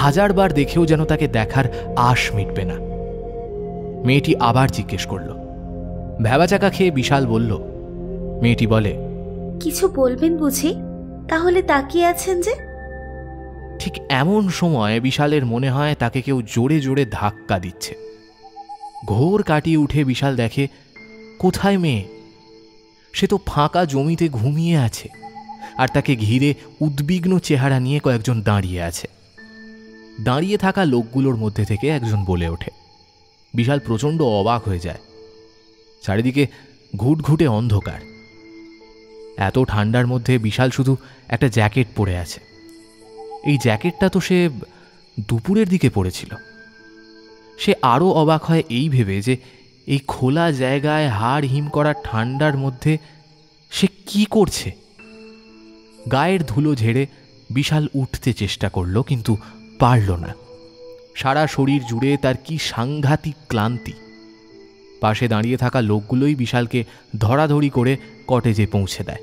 1000 বার দেখেও যেন তাকে দেখার আশ মিটবে না। মেয়েটি আবার জিজ্ঞেস করল। ভ্যাবাচাকা খেয়ে বিশাল বলল। মেয়েটি বলে, কিছু বলবেন বুঝি? তাহলে তাকিয়ে আছেন যে? ঠিক এমন সময় বিশালের মনে হয় তাকে কেউ জোরে জোরে ধাক্কা দিচ্ছে। ঘোর কাটিয়ে উঠে বিশাল দেখে, কোথায় মেয়ে? সে তো ফাঁকা জমিতে ঘুমিয়ে আছে, আর তাকে ঘিরে উদ্বিগ্ন চেহারা নিয়ে কয়েকজন দাঁড়িয়ে আছে। দাঁড়িয়ে থাকা লোকগুলোর মধ্যে থেকে একজন বলে ওঠে। বিশাল প্রচণ্ড অবাক হয়ে যায়। চারিদিকে ঘুটঘুটে অন্ধকার। এত ঠান্ডার মধ্যে বিশাল শুধু একটা জ্যাকেট পরে আছে। এই জ্যাকেটটা তো সে দুপুরের দিকে পরেছিল। সে আরও অবাক হয় এই ভেবে যে এই খোলা জায়গায় হাড় হিম করা ঠান্ডার মধ্যে সে কি করছে। গায়ের ধুলো ঝেড়ে বিশাল উঠতে চেষ্টা করল, কিন্তু পারল না। সারা শরীর জুড়ে তার কি সাংঘাতিক ক্লান্তি। পাশে দাঁড়িয়ে থাকা লোকগুলোই বিশালকে ধরাধরি করে কটেজে পৌঁছে দেয়।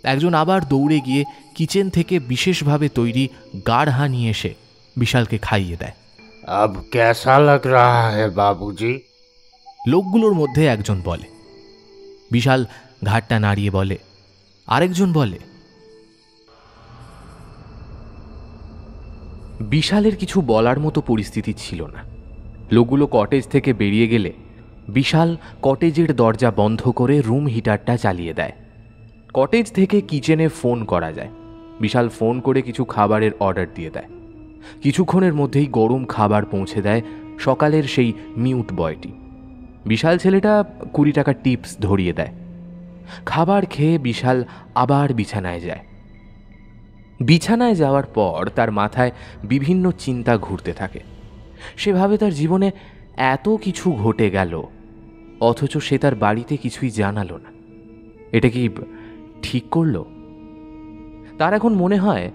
একজন আবার দৌড়ে গিয়ে কিচেন থেকে বিশেষভাবে তৈরি গাড়হা নিয়ে এসে বিশালকে খাইয়ে দেয়। अब कैसा लग रहा है बाबूजी? লোকগুলোর মধ্যে একজন বলে। বিশাল ঘাটটা নাড়িয়ে বলে। আরেকজন বলে। বিশালের কিছু বলার মতো পরিস্থিতি ছিল না। লোকগুলো কটেজ থেকে বেরিয়ে গেলে বিশাল কটেজের দরজা বন্ধ করে রুম হিটারটা চালিয়ে দেয়। কটেজ থেকে কিচেনে ফোন করা যায়। বিশাল ফোন করে কিছু খাবারের অর্ডার দিয়ে দেয়। কিছুক্ষণের মধ্যেই গরম খাবার পৌঁছে দেয় সকালের সেই মিউট বয়টি। বিশাল ছেলেটা 20 টাকা টিপস ধরিয়ে দেয়। খাবার খেয়ে বিশাল আবার বিছানায় যায়। বিছানায় যাওয়ার পর তার মাথায় বিভিন্ন চিন্তা ঘুরতে থাকে। সে ভাবে তার জীবনে এত কিছু ঘটে গেল, অথচ সে তার বাড়িতে কিছুই জানালো না। এটা কি ঠিক করলো? তার এখন মনে হয়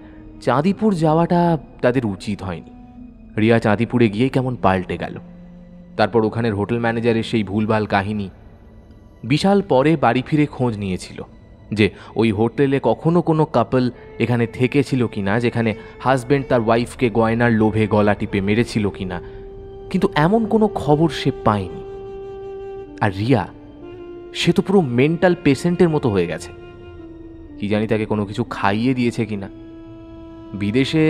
চাঁদিপুর যাওয়াটা তাদের উচিত হয়নি। রিয়া চাঁদিপুরে গিয়ে কেমন পাল্টে গেল। তারপর ওখানের হোটেল ম্যানেজারের সেই ভুলভাল কাহিনী। বিশাল পরে বাড়ি ফিরে খোঁজ নিয়েছিল যে ওই হোটেলে কখনো কোনো কাপল এখানে থেকেছিল কিনা, যেখানে হাজব্যান্ড তার ওয়াইফকে গয়নার লোভে গলা টিপে মেরেছিল কিনা, কিন্তু এমন কোনো খবর সে পায়নি। আর রিয়া, সে তো পুরো মেন্টাল পেশেন্টের মতো হয়ে গেছে। কি জানি তাকে কোনো কিছু খাইয়ে দিয়েছে কিনা। বিদেশে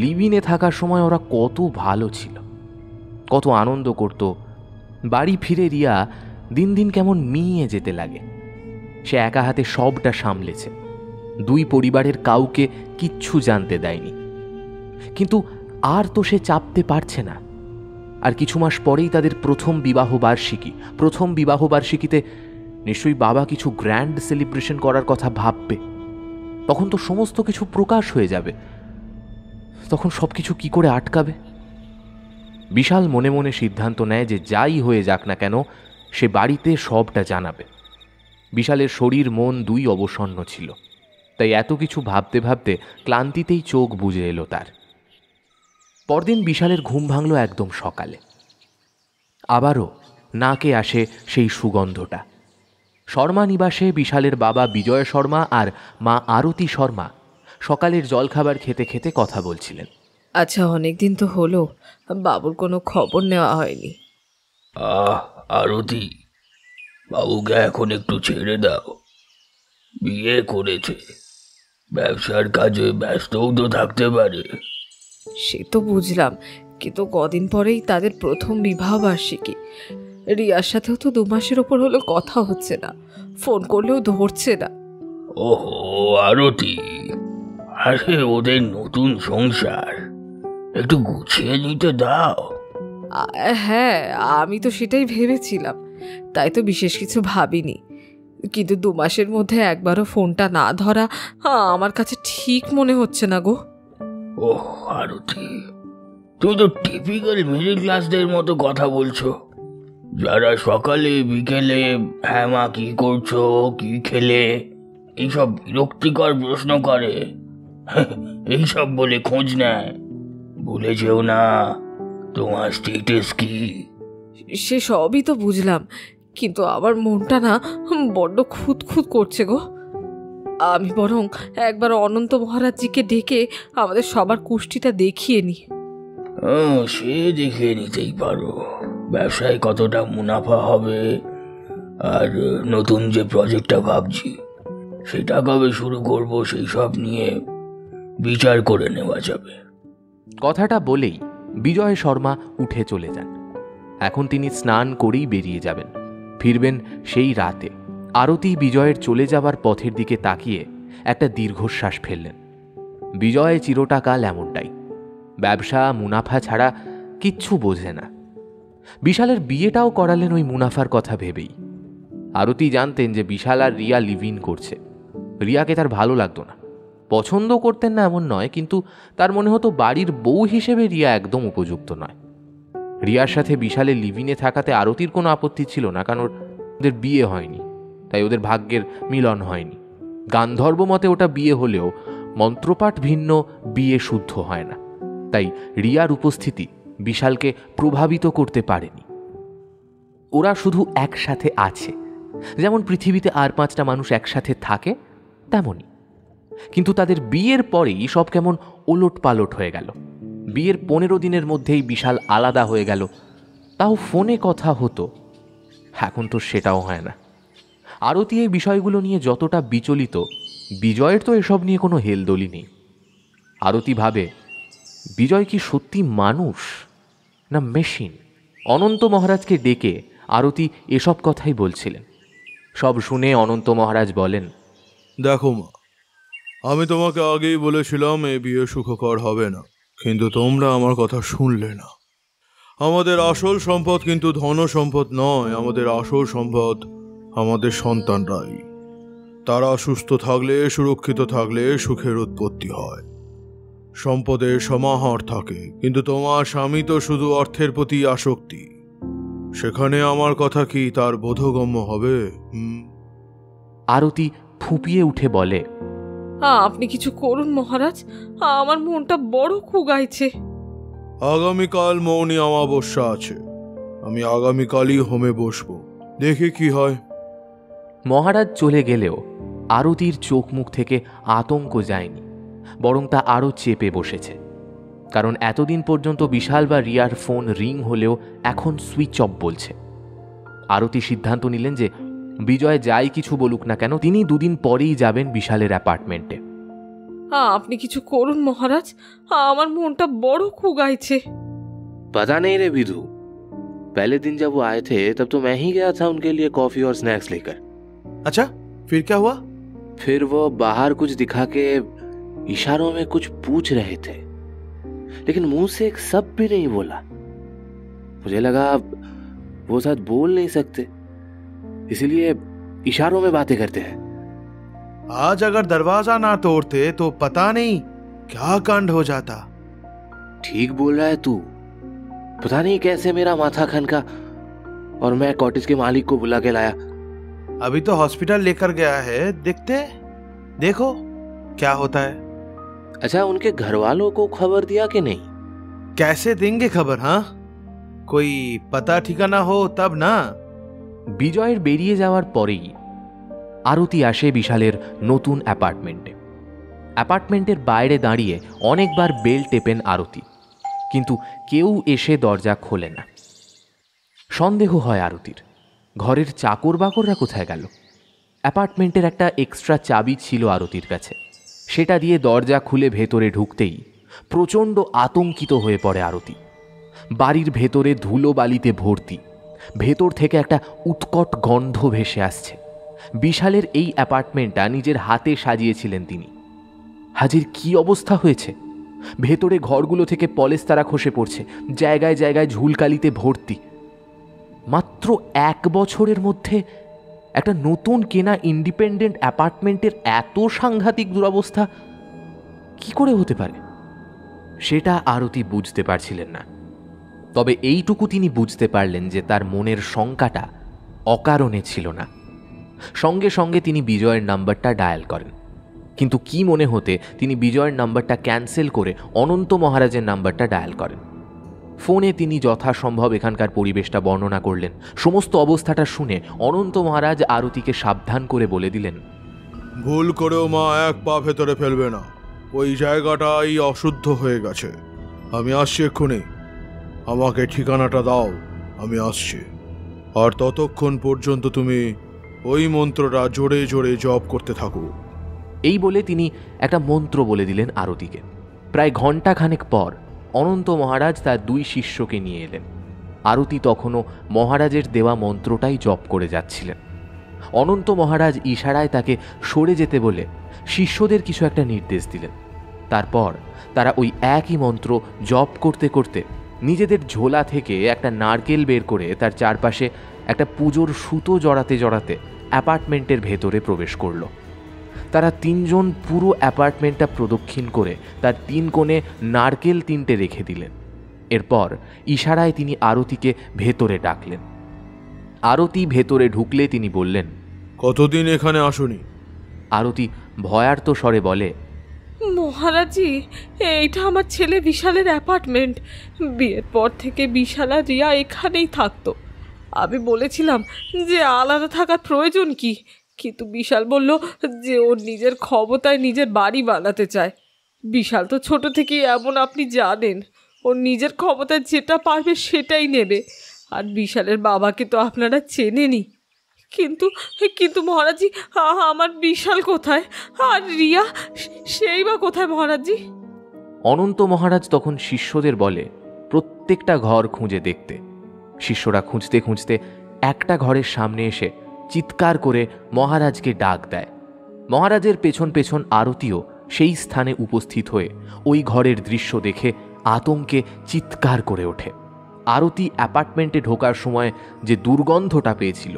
লিভিনে থাকার সময় ওরা কত ভালো ছিল, কত আনন্দ করত। বাড়ি ফিরে রিয়া দিন দিন কেমন মিইয়ে যেতে লাগে। সে একা হাতে সবটা সামলেছে, দুই পরিবারের কাউকে কিচ্ছু জানতে দেয়নি। কিন্তু আর তো সে চাপতে পারছে না। আর কিছু মাস পরেই তাদের প্রথম বিবাহ বার্ষিকীতে নিশ্চয়ই বাবা কিছু গ্র্যান্ড সেলিব্রেশন করার কথা ভাববে। তখন তো সমস্ত কিছু প্রকাশ হয়ে যাবে। তখন সবকিছু কি করে আটকাবে? বিশাল মনে মনে সিদ্ধান্ত নেয় যে যাই হয়ে যাক না কেন সে বাড়িতে সবটা জানাবে। বিশালের শরীর মন দুই অবসন্ন ছিল, তাই এত কিছু ভাবতে ভাবতে ক্লান্তিতেই চোখ বুজে এলো তার। পরদিন বিশালের ঘুম ভাঙল একদম সকালে। আবারও নাকে আসে সেই সুগন্ধটা। শর্মা নিবাসে বিশালের বাবা বিজয় শর্মা আর মা আরতি শর্মা সকালের জলখাবার খেতে খেতে কথা বলছিলেন। আচ্ছা, অনেকদিন তো হলো, বাবুর কোনো খবর নেওয়া হয়নি। আরতি, বাবুকে এখন একটু ছেড়ে দাও। বিয়ে করেছে, ব্যবসার কাজে ব্যস্তও তো থাকতে পারে। সে তো বুঝলাম, কিন্তু কদিন পরেই তাদের প্রথম বিবাহ বার্ষিকী। রিয়ার সাথেও তো 2 মাসের ওপর হলো কথা হচ্ছে না, ফোন করলেও ধরছে না। ওহো আরতি, আরে ওদের নতুন সংসার, একটু গুছিয়ে নিতে দাও। হ্যাঁ, আমি তো সেটাই ভেবেছিলাম, তাই তো বিশেষ কিছু ভাবিনি। কিন্তু 2 মাসের মধ্যে একবারও ফোনটা না ধরা আমার কাছে ঠিক মনে হচ্ছে না গো। ওহ আরতি, তুমি তো টিপিক্যাল মিডিল ক্লাসদের মতো কথা বলছো, যারা সকালে বিকেলে হ্যাঁ মা কি করছো, কি খেলে, এইসব বিরক্তিকর প্রশ্ন করে, এইসব বলে খোঁজ নেয়। ভুলে যেও না তোমার স্টেটাস কি। সে সবই তো বুঝলাম, কিন্তু আমার মনটা না বড্ড খুঁতখুত করছে গো। আমি বরং একবার অনন্ত মহারাজজিকে ডেকে আমাদের সবার কুষ্টিটা দেখিয়ে নি। সে দেখিয়ে নিতেই পারো, ব্যবসায় কতটা মুনাফা হবে, আর নতুন যে প্রজেক্টটা ভাবছি সেটা কবে শুরু করব সেই সব নিয়ে বিচার করে নেওয়া যাবে। কথাটা বলেই বিজয় শর্মা উঠে চলে যান। এখন তিনি স্নান করেই বেরিয়ে যাবেন, ফিরবেন সেই রাতে। আরতি বিজয়ের চলে যাবার পথের দিকে তাকিয়ে একটা দীর্ঘশ্বাস ফেললেন। বিজয় চিরটা কাল এমনটাই, ব্যবসা মুনাফা ছাড়া কিচ্ছু বোঝে না। বিশালের বিয়েটাও করালেন ওই মুনাফার কথা ভেবেই। আরতি জানতেন যে বিশাল আর রিয়া লিভ ইন করছে। রিয়াকে তার ভালো লাগতো না, পছন্দ করতেন না এমন নয়, কিন্তু তার মনে হতো বাড়ির বউ হিসেবে রিয়া একদম উপযুক্ত নয়। রিয়ার সাথে বিশালের লিভ ইনে থাকাতে আরতির কোনো আপত্তি ছিল না, কারণ ওদের বিয়ে হয়নি, তাই ওদের ভাগ্যের মিলন হয়নি। গান্ধর্ব মতে ওটা বিয়ে হলেও মন্ত্রপাঠ ভিন্ন, বিয়ে শুদ্ধ হয় না, তাই রিয়ার উপস্থিতি বিশালকে প্রভাবিত করতে পারেনি। ওরা শুধু একসাথে আছে, যেমন পৃথিবীতে আর 5টা মানুষ একসাথে থাকে তেমনই। কিন্তু তাদের বিয়ের পরেই সব কেমন ওলট পালট হয়ে গেল। বিয়ের 15 দিনের মধ্যেই বিশাল আলাদা হয়ে গেল, তাও ফোনে কথা হতো, এখন তো সেটাও হয় না। আরতি এই বিষয়গুলো নিয়ে যতটা বিচলিত, বিজয়ের তো এসব নিয়ে কোনো হেলদোলই নেই। আরতি ভাবে, বিজয় কি সত্যি মানুষ না মেশিন? অনন্ত মহারাজকে ডেকে আরতি এসব কথাই বলছিলেন। সব শুনে অনন্ত মহারাজ বলেন, দেখো মা, আমি তোমাকে আগেই বলেছিলাম এই বিয়ে সুখকর হবে না, কিন্তু তোমরা আমার কথা শুনলে না। আমাদের আসল সম্পদ কিন্তু ধন সম্পদ নয়, আমাদের আসল সম্পদ আমাদের সন্তানরাই। তারা সুস্থ থাকলে, সুরক্ষিত থাকলে সুখের উৎপত্তি হয়, সম্পদের সমাহার থাকে। কিন্তু তোমার স্বামী তো শুধু অর্থের প্রতি আসক্তি, সেখানে আমার কথা কি তার বোধগম্য হবে? আরতি ফুঁপিয়ে উঠে বলে, আপনি কিছু করুন মহারাজ, আমার মনটা বড় খুগাইছে। আগামীকাল মৌনী অমাবস্যা আছে, আমি আগামীকালই হোমে বসবো, দেখি কি হয়। মহারাজ চলে গেলেও আরতির চোখ মুখ থেকে আতঙ্ক যায়নি, বরং তা আরও চেপে বসেছে। কারণ এতদিন পর্যন্ত বিশাল বা রিয়ার ফোন রিং হলেও এখন সুইচ অফ বলছে। আরতি সিদ্ধান্ত নিলেন যে বিজয় যাই কিছু বলুক না কেন, তিনি 2 দিন পরেই যাবেন বিশালের অ্যাপার্টমেন্টে। আপনি কিছু করুন মহারাজ, আমার মনটা বড় খুগাইছে। पता नहीं रे विधु, पहले दिन जब वो आए थे तब तो मैं ही गया था उनके लिए कॉफी और स्नैक्स लेकर। अच्छा, फिर क्या हुआ? फिर वो बाहर कुछ दिखा के इशारों में कुछ पूछ रहे थे, लेकिन मुंह से एक शब्द भी नहीं बोला। मुझे लगा वो शायद बोल नहीं सकते, इसीलिए इशारों में बातें करते हैं। आज अगर दरवाजा ना तोड़ते तो पता नहीं क्या कांड हो जाता। ठीक बोल रहा है तू, पता नहीं कैसे मेरा माथा खनका और मैं कॉटेज के मालिक को बुला के लाया। अभी तो हॉस्पिटल लेकर गया है, देखो क्या होता है। अच्छा, उनके घर वालों को खबर दिया कि नहीं? कैसे देंगे खबर? हाँ, कोई पता ठिकाना हो तब ना। বিজয়ের বেরিয়ে যাওয়ার পরেই আরতি আসে বিশালের নতুন অ্যাপার্টমেন্টে। অ্যাপার্টমেন্টের বাইরে দাঁড়িয়ে অনেকবার বেল টেপেন আরতি, কিন্তু কেউ এসে দরজা খোলে না। সন্দেহ হয় আরতির, ঘরের চাকর বাকররা কোথায় গেল। অ্যাপার্টমেন্টের একটা এক্সট্রা চাবি ছিল আরতির কাছে, সেটা দিয়ে দরজা খুলে ভেতরে ঢুকতেই প্রচণ্ড আতঙ্কিত হয়ে পড়ে আরতি। বাড়ির ভেতরে ধুলো বালিতে ভর্তি, ভেতর থেকে একটা উৎকট গন্ধ ভেসে আসছে। বিশালের এই অ্যাপার্টমেন্টটা নিজের হাতে সাজিয়েছিলেন তিনি। হাজির কি অবস্থা হয়েছে! ভেতরে ঘরগুলো থেকে পলেস্তারা খসে পড়ছে, জায়গায় জায়গায় ঝুলকালিতে ভর্তি। মাত্র 1 বছরের মধ্যে একটা নতুন কেনা ইন্ডিপেন্ডেন্ট অ্যাপার্টমেন্টের এত সাংঘাতিক দুরবস্থা কি করে হতে পারে? সেটা আরতি বুঝতে পারছিলেন না। তবে এইটুকু তিনি বুঝতে পারলেন যে তার মনের শঙ্কাটা অকারণে ছিল না। সঙ্গে সঙ্গে তিনি বিজয়ের নাম্বারটা ডায়াল করেন, কিন্তু কি মনে হতে তিনি বিজয়ের নাম্বারটা ক্যান্সেল করে অনন্ত মহারাজের নাম্বারটা ডায়াল করেন। ফোনে তিনি যথাসম্ভব এখানকার পরিবেশটা বর্ণনা করলেন। সমস্ত অবস্থাটা শুনে অনন্ত মহারাজ আরতিকে সাবধান করে বলে দিলেন, ভুল করেও মা 1 পা ভেতরে ফেলবে না, ওই জায়গাটাই অশুদ্ধ হয়ে গেছে। আমি আসছি এক্ষুনি, আমাকে ঠিকানাটা দাও, আমি আসছি। আর ততক্ষণ পর্যন্ত তুমি ওই মন্ত্রটা জোরে জোরে জপ করতে থাকো। এই বলে তিনি একটা মন্ত্র বলে দিলেন আরতিকে। প্রায় ঘণ্টাখানেক পর অনন্ত মহারাজ তার 2 শিষ্যকে নিয়ে এলেন। আরতি তখনও মহারাজের দেওয়া মন্ত্রটাই জপ করে যাচ্ছিলেন। অনন্ত মহারাজ ইশারায় তাকে সরে যেতে বলে শিষ্যদের কিছু একটা নির্দেশ দিলেন। তারপর তারা ওই একই মন্ত্র জপ করতে করতে নিজেদের ঝোলা থেকে একটা নারকেল বের করে তার চারপাশে একটা পুজোর সুতো জড়াতে জড়াতে অ্যাপার্টমেন্টের ভেতরে প্রবেশ করল। তারা 3 জন পুরো অ্যাপার্টমেন্টটা প্রদক্ষিণ করে তার 3 কোণে নারকেল 3টে রেখে দিলেন। এরপর ইশারায় তিনি আরতিকে ভেতরে ডাকলেন। আরতি ভেতরে ঢুকলে তিনি বললেন, কতদিন এখানে আসুনি? আরতি ভয়ার্ত স্বরে বলে, মহারাজজি, এইটা আমার ছেলে বিশালের অ্যাপার্টমেন্ট। বিয়ের পর থেকে বিশাল আর রিয়া এখানেই থাকতো। আমি বলেছিলাম যে আলাদা থাকার প্রয়োজন কি, কিন্তু বিশাল বলল যে ওর নিজের ক্ষমতায় নিজের বাড়ি বানাতে চায়। বিশাল তো ছোট থেকেই এমন, আপনি জানেন। ওর নিজের ক্ষমতায় যেটা পারবে সেটাই নেবে। আর বিশালের বাবাকে তো আপনারা চেনেনই। কিন্তু কিন্তু মহারাজজি, আমার বিশাল কোথায়? আর রিয়া, সেই বা কোথায় মহারাজজি? অনন্ত মহারাজ তখন শিষ্যদের বলে প্রত্যেকটা ঘর খুঁজে দেখতে। শিষ্যরা খুঁজতে খুঁজতে একটা ঘরের সামনে এসে চিৎকার করে মহারাজকে ডাক দেয়। মহারাজের পেছন পেছন আরতিও সেই স্থানে উপস্থিত হয়ে ওই ঘরের দৃশ্য দেখে আতঙ্কে চিৎকার করে ওঠে। আরতি অ্যাপার্টমেন্টে ঢোকার সময় যে দুর্গন্ধটা পেয়েছিল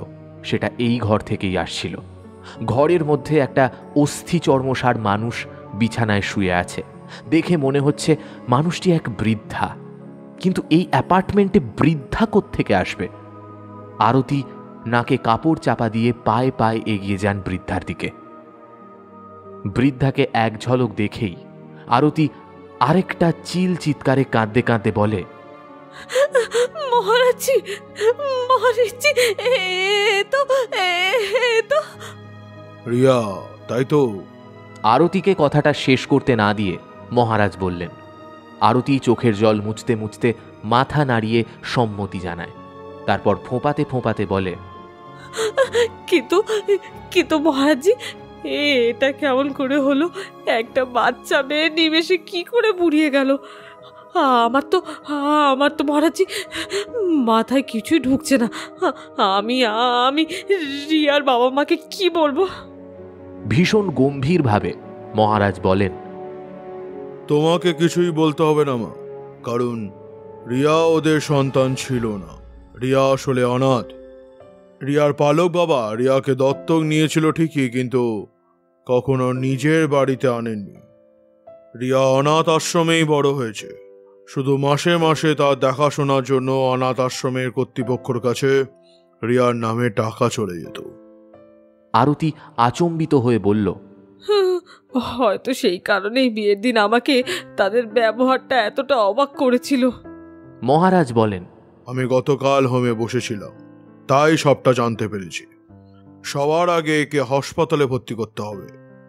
সেটা এই ঘর থেকেই আসছিল। ঘরের মধ্যে একটা অস্থি চর্মসার মানুষ বিছানায় শুয়ে আছে। দেখে মনে হচ্ছে মানুষটি এক বৃদ্ধা, কিন্তু এই অ্যাপার্টমেন্টে বৃদ্ধা কোত্থেকে আসবে? আরতি নাকে কাপড় চাপা দিয়ে পায়ে পায়ে এগিয়ে যান বৃদ্ধার দিকে। বৃদ্ধাকে এক ঝলক দেখেই আরতি আরেকটা চিৎকারে কাঁদতে কাঁদতে বলে, মহারাজজি, মহারাজজি, তো রিয়া, তাই তো? আরতিকে কথাটা শেষ করতে না দিয়ে মহারাজ বললেন। আরতি চোখের জল মুছতে মুছতে মাথা নাড়িয়ে সম্মতি জানায়। তারপর ফোঁপাতে ফোঁপাতে বলে, কিন্তু কিন্তু মহারাজজি, এটা কেমন করে হলো? একটা বাচ্চা মেয়ে নিমেষে কি করে বুড়িয়ে গেল? আমার তো মহারাজজি মাথায় কিছুই ঢুকছে না। আমি রিয়ার বাবা মাকে কি বলবো? ভীষণ গম্ভীরভাবে মহারাজ বলেন, তোমাকে কিছুই বলতে হবে না মা, কারণ রিয়া ওদের সন্তান ছিল না। রিয়া আসলে অনাথ। রিয়ার পালক বাবা রিয়াকে দত্তক নিয়েছিল ঠিকই, কিন্তু কখনো নিজের বাড়িতে আনেননি। রিয়া অনাথ আশ্রমেই বড় হয়েছে। শুধু মাসে মাসে তার দেখাশোনার জন্য অনাথ আশ্রমের কর্তৃপক্ষের কাছে রিয়ার নামে টাকা চলে যেত। আরতি আচম্বিত হয়ে বলল, হয়তো সেই কারণেই বিয়ের দিন আমাকে তাদের ব্যবহারটা এতটা অবাক করেছিল। মহারাজ বলেন, আমি গতকাল হোমে বসেছিলাম, তাই সবটা জানতে পেরেছি। সবার আগে একে হাসপাতালে ভর্তি করতে হবে।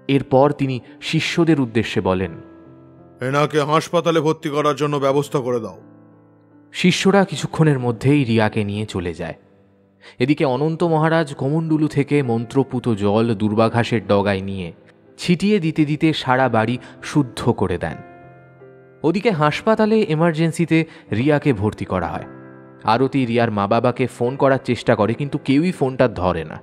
এরপর তিনি শিষ্যদের উদ্দেশ্যে বলেন, এনাকে হাসপাতালে ভর্তি করার জন্য ব্যবস্থা করে দাও। শিষ্যরা কিছুক্ষণের মধ্যেই রিয়াকে নিয়ে চলে যায়। এদিকে অনন্ত মহারাজ কমণ্ডলু থেকে মন্ত্রপুত জল দুর্বাঘাসের ডগায় নিয়ে ছিটিয়ে দিতে দিতে সারা বাড়ি শুদ্ধ করে দেন। ওদিকে হাসপাতালে এমার্জেন্সিতে রিয়াকে ভর্তি করা হয়। আরতি রিয়ার মা বাবাকে ফোন করার চেষ্টা করে, কিন্তু কেউই ফোনটা ধরে না।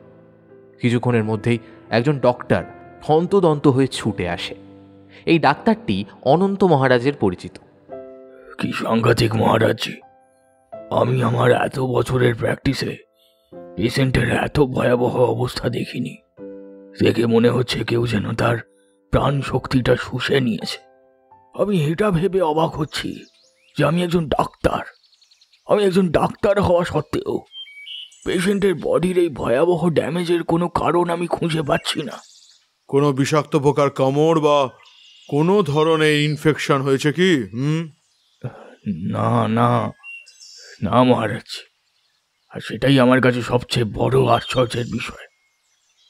কিছুক্ষণের মধ্যেই একজন ডক্টর হন্তদন্ত হয়ে ছুটে আসে। এই ডাক্তারটি অনন্ত মহারাজের পরিচিত। কি সাংঘাতিক মহারাজজি, আমি আমার এত বছরের প্র্যাকটিসে পেশেন্টের এত ভয়াবহ অবস্থা দেখিনি। দেখে মনে হচ্ছে কেউ যেন তার প্রাণ শক্তিটা শুষে নিয়েছে। আমি এটা ভেবে অবাক হচ্ছি যে আমি একজন ডাক্তার হওয়া সত্ত্বেও পেশেন্টের বডির এই ভয়াবহ ড্যামেজের কোনো কারণ আমি খুঁজে পাচ্ছি না। কোনো বিষাক্ত পোকার কামড় বা কোনো ধরনের ইনফেকশন হয়েছে কি? না না না মহারাজ, আর সেটাই আমার কাছে সবচেয়ে বড় আশ্চর্যের বিষয়।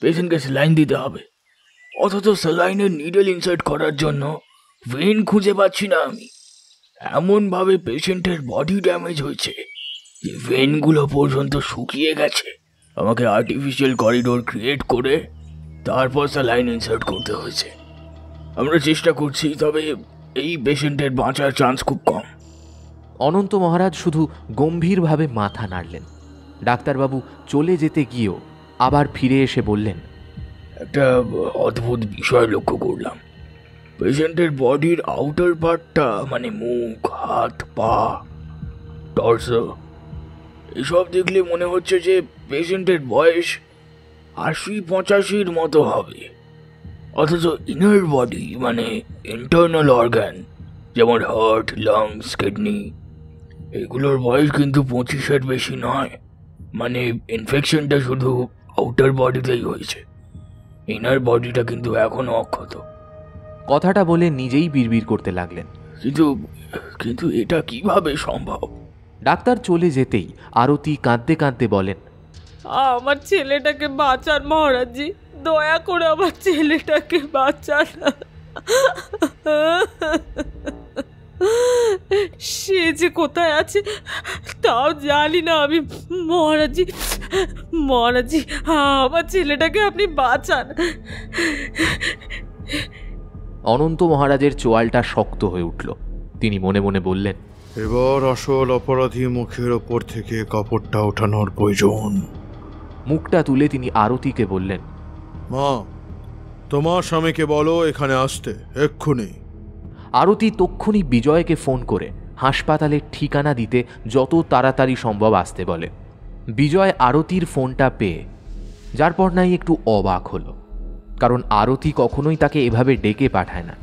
পেশেন্টকে স্যালাইন দিতে হবে, অথচ স্যালাইনের নিডল ইনসার্ট করার জন্য ভেন খুঁজে পাচ্ছি না আমি। এমনভাবে পেশেন্টের বডি ড্যামেজ হয়েছে যে ভেনগুলো পর্যন্ত শুকিয়ে গেছে। আমাকে আর্টিফিশিয়াল করিডোর ক্রিয়েট করে তারপর স্যালাইন ইনসার্ট করতে হয়েছে। আমরা চেষ্টা করছি, তবে এই পেশেন্টের বাঁচার চান্স খুব কম। অনন্ত মহারাজ শুধু গম্ভীরভাবে মাথা নাড়লেন। ডাক্তারবাবু চলে যেতে গিয়েও আবার ফিরে এসে বললেন, একটা অদ্ভুত বিষয় লক্ষ্য করলাম। পেশেন্টের বডির আউটার পার্টটা, মানে মুখ, হাত, পা, টর্সো, এসব দেখলে মনে হচ্ছে যে পেশেন্টের বয়স 80-85 মতো হবে। অথচ ইনার বডি, মানে ইন্টারনাল অর্গান, যেমন হার্ট, লাংস, কিডনি, এগুলোর বয়স কিন্তু 25-এর বেশি নয়। মানে ইনফেকশনটা শুধু আউটার বডিতেই হয়েছে, ইনার বডিটা কিন্তু এখনো অক্ষত। কথাটা বলে নিজেই বিড়বিড় করতে লাগলেন। কিন্তু এটা কিভাবে সম্ভব? ডাক্তার চলে যেতেই আরতি কাঁদতে কাঁদতে বলেন, আমার ছেলেটাকে বাঁচান মহারাজজি, দয়া করে আমার ছেলেটাকে বাঁচান। সে যে কোথায় আছে তাও জানি না আমি। মহারাজজি, আমার ছেলেটাকে আপনি বাঁচান। অনন্ত মহারাজের চোয়ালটা শক্ত হয়ে উঠল। তিনি মনে মনে বললেন, এবার আসল অপরাধী মুখের ওপর থেকে কাপড়টা ওঠানোর প্রয়োজন। মুখটা তুলে তিনি আরতিকে বললেন, মা, তোমার স্বামীকে বলো এখানে আসতে এক্ষুনি। আরতি তক্ষুনি বিজয়কে ফোন করে হাসপাতালের ঠিকানা দিতে যত তাড়াতাড়ি সম্ভব আসতে বলে। বিজয় আরতির ফোনটা পেয়ে যার পর নাই একটু অবাক হলো, কারণ আরতি কখনোই তাকে এভাবে ডেকে পাঠায় না।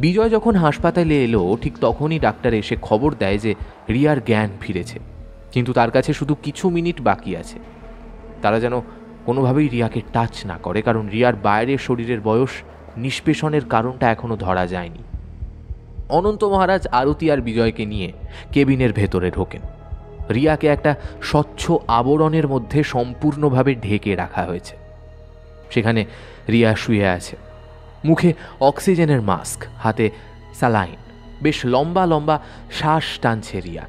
বিজয় যখন হাসপাতালে এলো ঠিক তখনই ডাক্তার এসে খবর দেয় যে রিয়ার জ্ঞান ফিরেছে, কিন্তু তার কাছে শুধু কিছু মিনিট বাকি আছে। তারা যেন কোনোভাবেই রিয়াকে টাচ না করে, কারণ রিয়ার বাইরের শরীরের বয়স নিষ্পেষণের কারণটা এখনো ধরা যায়নি। অনন্ত মহারাজ আরতি আর বিজয়কে নিয়ে কেবিনের ভেতরে ঢোকেন। রিয়াকে একটা স্বচ্ছ আবরণের মধ্যে সম্পূর্ণভাবে ঢেকে রাখা হয়েছে। সেখানে রিয়া শুয়ে আছে, মুখে অক্সিজেনের মাস্ক, হাতে স্যালাইন, বেশ লম্বা লম্বা শ্বাস টানছে রিয়া।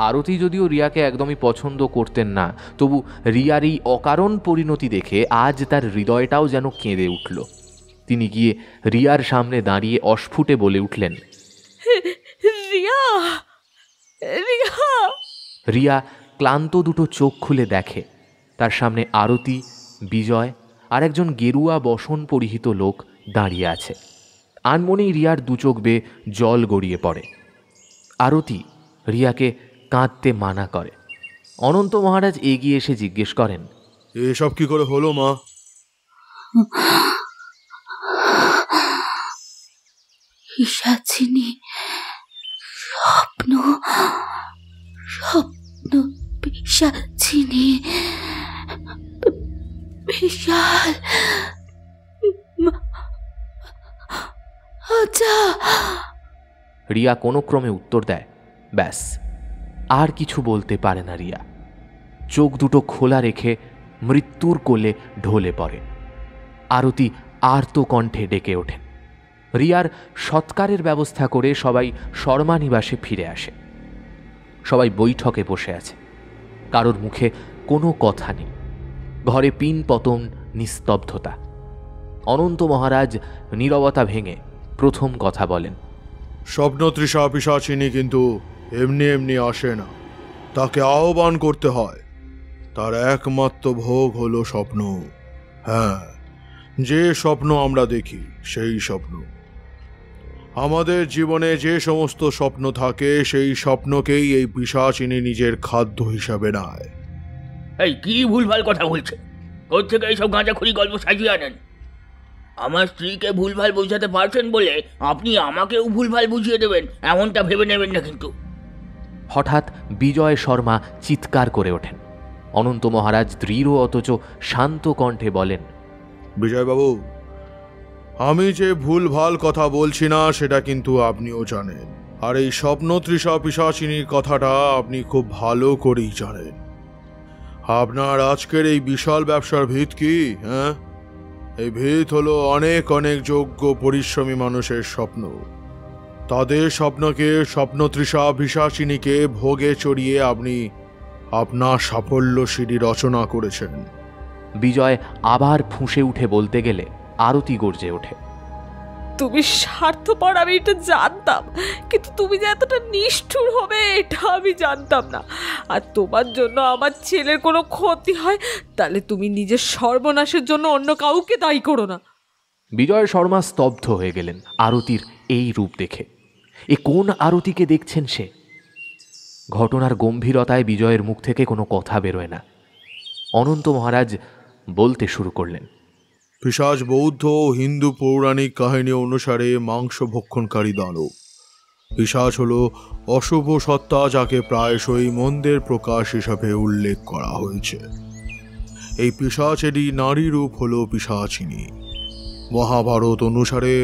আরতি যদিও রিয়াকে একদমই পছন্দ করতেন না, তবু রিয়ার এই অকারণ পরিণতি দেখে আজ তার হৃদয়টাও যেন কেঁদে উঠল। তিনি গিয়ে রিয়ার সামনে দাঁড়িয়ে অস্ফুটে বলে উঠলেন, রিয়া। রিয়া ক্লান্ত দুটো চোখ খুলে দেখে তার সামনে আরতি, বিজয় আর একজন গেরুয়া বসন পরিহিত লোক দাঁড়িয়ে আছে। আনমনেই রিয়ার দু চোখ বেয়ে জল গড়িয়ে পড়ে। আরতি রিয়াকে কাঁদতে মানা করে। অনন্ত মহারাজ এগিয়ে এসে জিজ্ঞেস করেন, এসব কি করে হলো মা? পিশাচিনী, স্বপ্ন পিশাচিনী, বিশাল। আচ্ছা। রিয়া কোনো ক্রমে উত্তর দেয়, ব্যাস আর কিছু বলতে পারে না রিয়া। চোখ দুটো খোলা রেখে মৃত্যুর কোলে ঢলে পড়ে। আরতি আর্ত কণ্ঠে ডেকে ওঠেন। রিয়ার সৎকারের ব্যবস্থা করে সবাই শর্মা নিবাসে ফিরে আসে। সবাই বৈঠকে বসে আছে, কারোর মুখে কোনো কথা নেই। ঘরে পিন পতন, নিস্তব্ধতা। অনন্ত মহারাজ নীরবতা ভেঙে প্রথম কথা বলেন, স্বপ্নতৃষা পিশাচিনী কিন্তু এমনি এমনি আসে না, তাকে আহ্বান করতে হয়। তার একমাত্র ভোগ হলো স্বপ্ন। হ্যাঁ, যে স্বপ্ন আমরা দেখি সেই স্বপ্ন। আমাদের জীবনে যে সমস্ত স্বপ্ন থাকে সেই স্বপ্নকেই এই পিশাচিনী নিজের খাদ্য হিসাবে নেয়। এই কি ভুলভাল কথা বলছে? ওর থেকে এইসব গাঁজাখুরি গল্প সাজিয়ে আনেন। আমার স্ত্রীকে ভুলভাল বোঝাতে পারছেন বলে আপনি আমাকেও ভুলভাল বুঝিয়ে দেবেন এমনটা ভেবে নেবেন না কিন্তু। হঠাৎ বিজয় শর্মা চিৎকার করে ওঠেন। অনন্ত মহারাজ দৃঢ় অথচ শান্ত কণ্ঠে বলেন, বিজয়বাবু, আমি যে ভুলভাল কথা বলছি না সেটা কিন্তু আপনিও জানেন, আর এই স্বপ্নতৃষা পিশাচিনীর কথাটা আপনি খুব ভালো করেই জানেন। আপনার আজকের এই বিশাল ব্যবসার ভিত কি? হ্যাঁ, এই ভিত হলো অনেক অনেক যোগ্য পরিশ্রমী মানুষের স্বপ্ন। তাদের স্বপ্নকে স্বপ্নতৃষা পিশাচিনীকে ভোগে চড়িয়ে আপনি আপনার সাফল্য সিঁড়ি রচনা করেছেন। বিজয় আবার ফুঁসে উঠে বলতে গেলে আরতি গর্জে ওঠে, তুমি স্বার্থপর, আমি এটা জানতাম, কিন্তু তুমি যে এতটা নিষ্ঠুর হবে এটা আমি জানতাম না। আর তোমার জন্য আমার ছেলের কোনো ক্ষতি হয় তাহলে তুমি নিজের সর্বনাশের জন্য অন্য কাউকে দায়ী করো না। বিজয় শর্মা স্তব্ধ হয়ে গেলেন আরতির এই রূপ দেখে। এ কোন আরতিকে দেখছেন সে? ঘটনার গম্ভীরতায় বিজয়ের মুখ থেকে কোনো কথা বেরোয় না। অনন্ত মহারাজ বলতে শুরু করলেন, পিশাচ বৌদ্ধ ও হিন্দু পৌরাণিক কাহিনী অনুসারে মাংস ভক্ষণকারী দানব। পিশাচ হলো অশুভ সত্তা, যাকে প্রায়শই মন্দের প্রকাশ হিসাবে উল্লেখ করা হয়েছে। এই পিশাচেরই নারী রূপ হলো পিশাচিনী। মহাভারত অনুসারে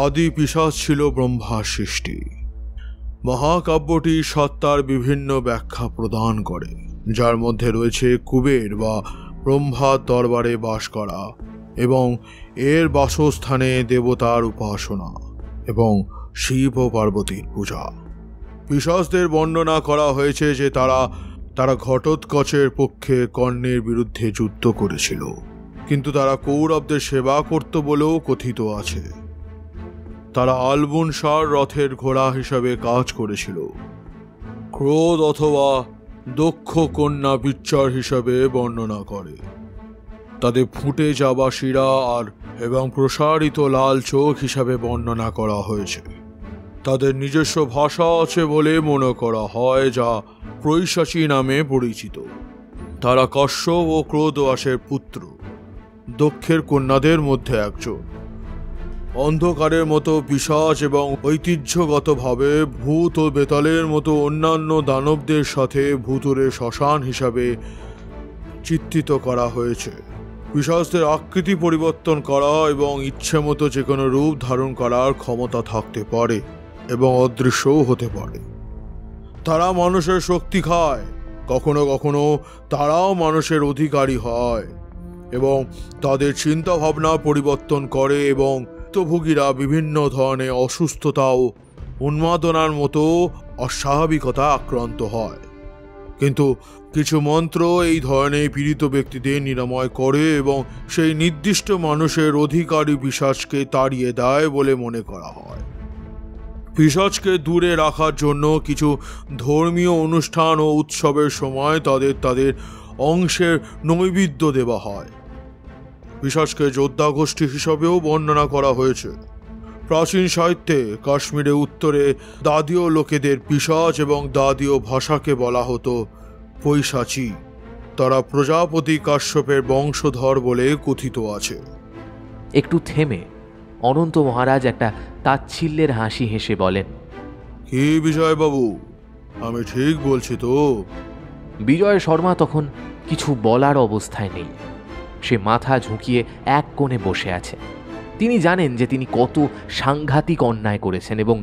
আদি পিশাচ ছিল ব্রহ্মার সৃষ্টি। মহাকাব্যটি সত্তার বিভিন্ন ব্যাখ্যা প্রদান করে, যার মধ্যে রয়েছে কুবের বা ব্রহ্মার দরবারে বাস করা এবং এর বাসস্থানে দেবতার উপাসনা এবং শিব ও পার্বতীর পূজা। পিশাচদের বর্ণনা করা হয়েছে যে তারা ঘটোৎকচের পক্ষে কর্ণের বিরুদ্ধে যুদ্ধ করেছিল, কিন্তু তারা কৌরবদের সেবা করত বলেও কথিত আছে। তারা আলবুনসার রথের ঘোড়া হিসাবে কাজ করেছিল। ক্রোধ অথবা দক্ষ কন্যা বিচ্চার হিসাবে বর্ণনা করে। তাদের ফুটে যাওয়া শিরা এবং প্রসারিত লাল চোখ হিসাবে বর্ণনা করা হয়েছে। তাদের নিজস্ব ভাষা আছে বলে মনে করা হয়, যা পৈশাচী নামে পরিচিত। তারা কশ্যপ ও ক্রোধওয়াসের পুত্র, দক্ষের কন্যাদের মধ্যে একজন। অন্ধকারের মতো পিশাচ এবং ঐতিহ্যগতভাবে ভূত ও বেতালের মতো অন্যান্য দানবদের সাথে ভূতুরে শ্মশান হিসাবে চিত্রিত করা হয়েছে। পিশাচদের আকৃতি পরিবর্তন করা এবং ইচ্ছে মতো যে কোনো রূপ ধারণ করার ক্ষমতা থাকতে পারে এবং অদৃশ্যও হতে পারে। তারা মানুষের শক্তি খায়, কখনো কখনো তারাও মানুষের অধিকারী হয় এবং তাদের চিন্তা ভাবনা পরিবর্তন করে এবং ভুক্তভোগীরা বিভিন্ন ধরনের অসুস্থতা ও উন্মাদনার মতো অস্বাভাবিকতা আক্রান্ত হয়। কিন্তু কিছু মন্ত্র এই ধরনের পীড়িত ব্যক্তিদের নিরাময় করে এবং সেই নির্দিষ্ট মানুষের অধিকারী পিশাচকে তাড়িয়ে দেয় বলে মনে করা হয়। পিশাচকে দূরে রাখার জন্য কিছু ধর্মীয় অনুষ্ঠান ও উৎসবের সময় তাদের অংশের নৈবেদ্য দেওয়া হয়। পিশাচকে যোদ্ধা গোষ্ঠী হিসাবেও বর্ণনা করা হয়েছে। প্রাচীন সাহিত্যে কাশ্মীরে উত্তরে দাদীয় লোকেদের পিশাচ এবং দাদীয় ভাষাকে বলা হতো পৈশাচী। তারা প্রজাপতি কাশ্যপের বংশধর বলে কথিত আছে। একটু থেমে অনন্ত মহারাজ একটা তাচ্ছিল্যের হাসি হেসে বলেন, কি বিজয়বাবু, আমি ঠিক বলছি তো? বিজয় শর্মা তখন কিছু বলার অবস্থায় নেই। সে মাথা ঝুঁকিয়ে এক কোণে বসে আছে। তিনি জানেন যে তিনি কত সাংঘাতিক অন্যায় করেছেন এবং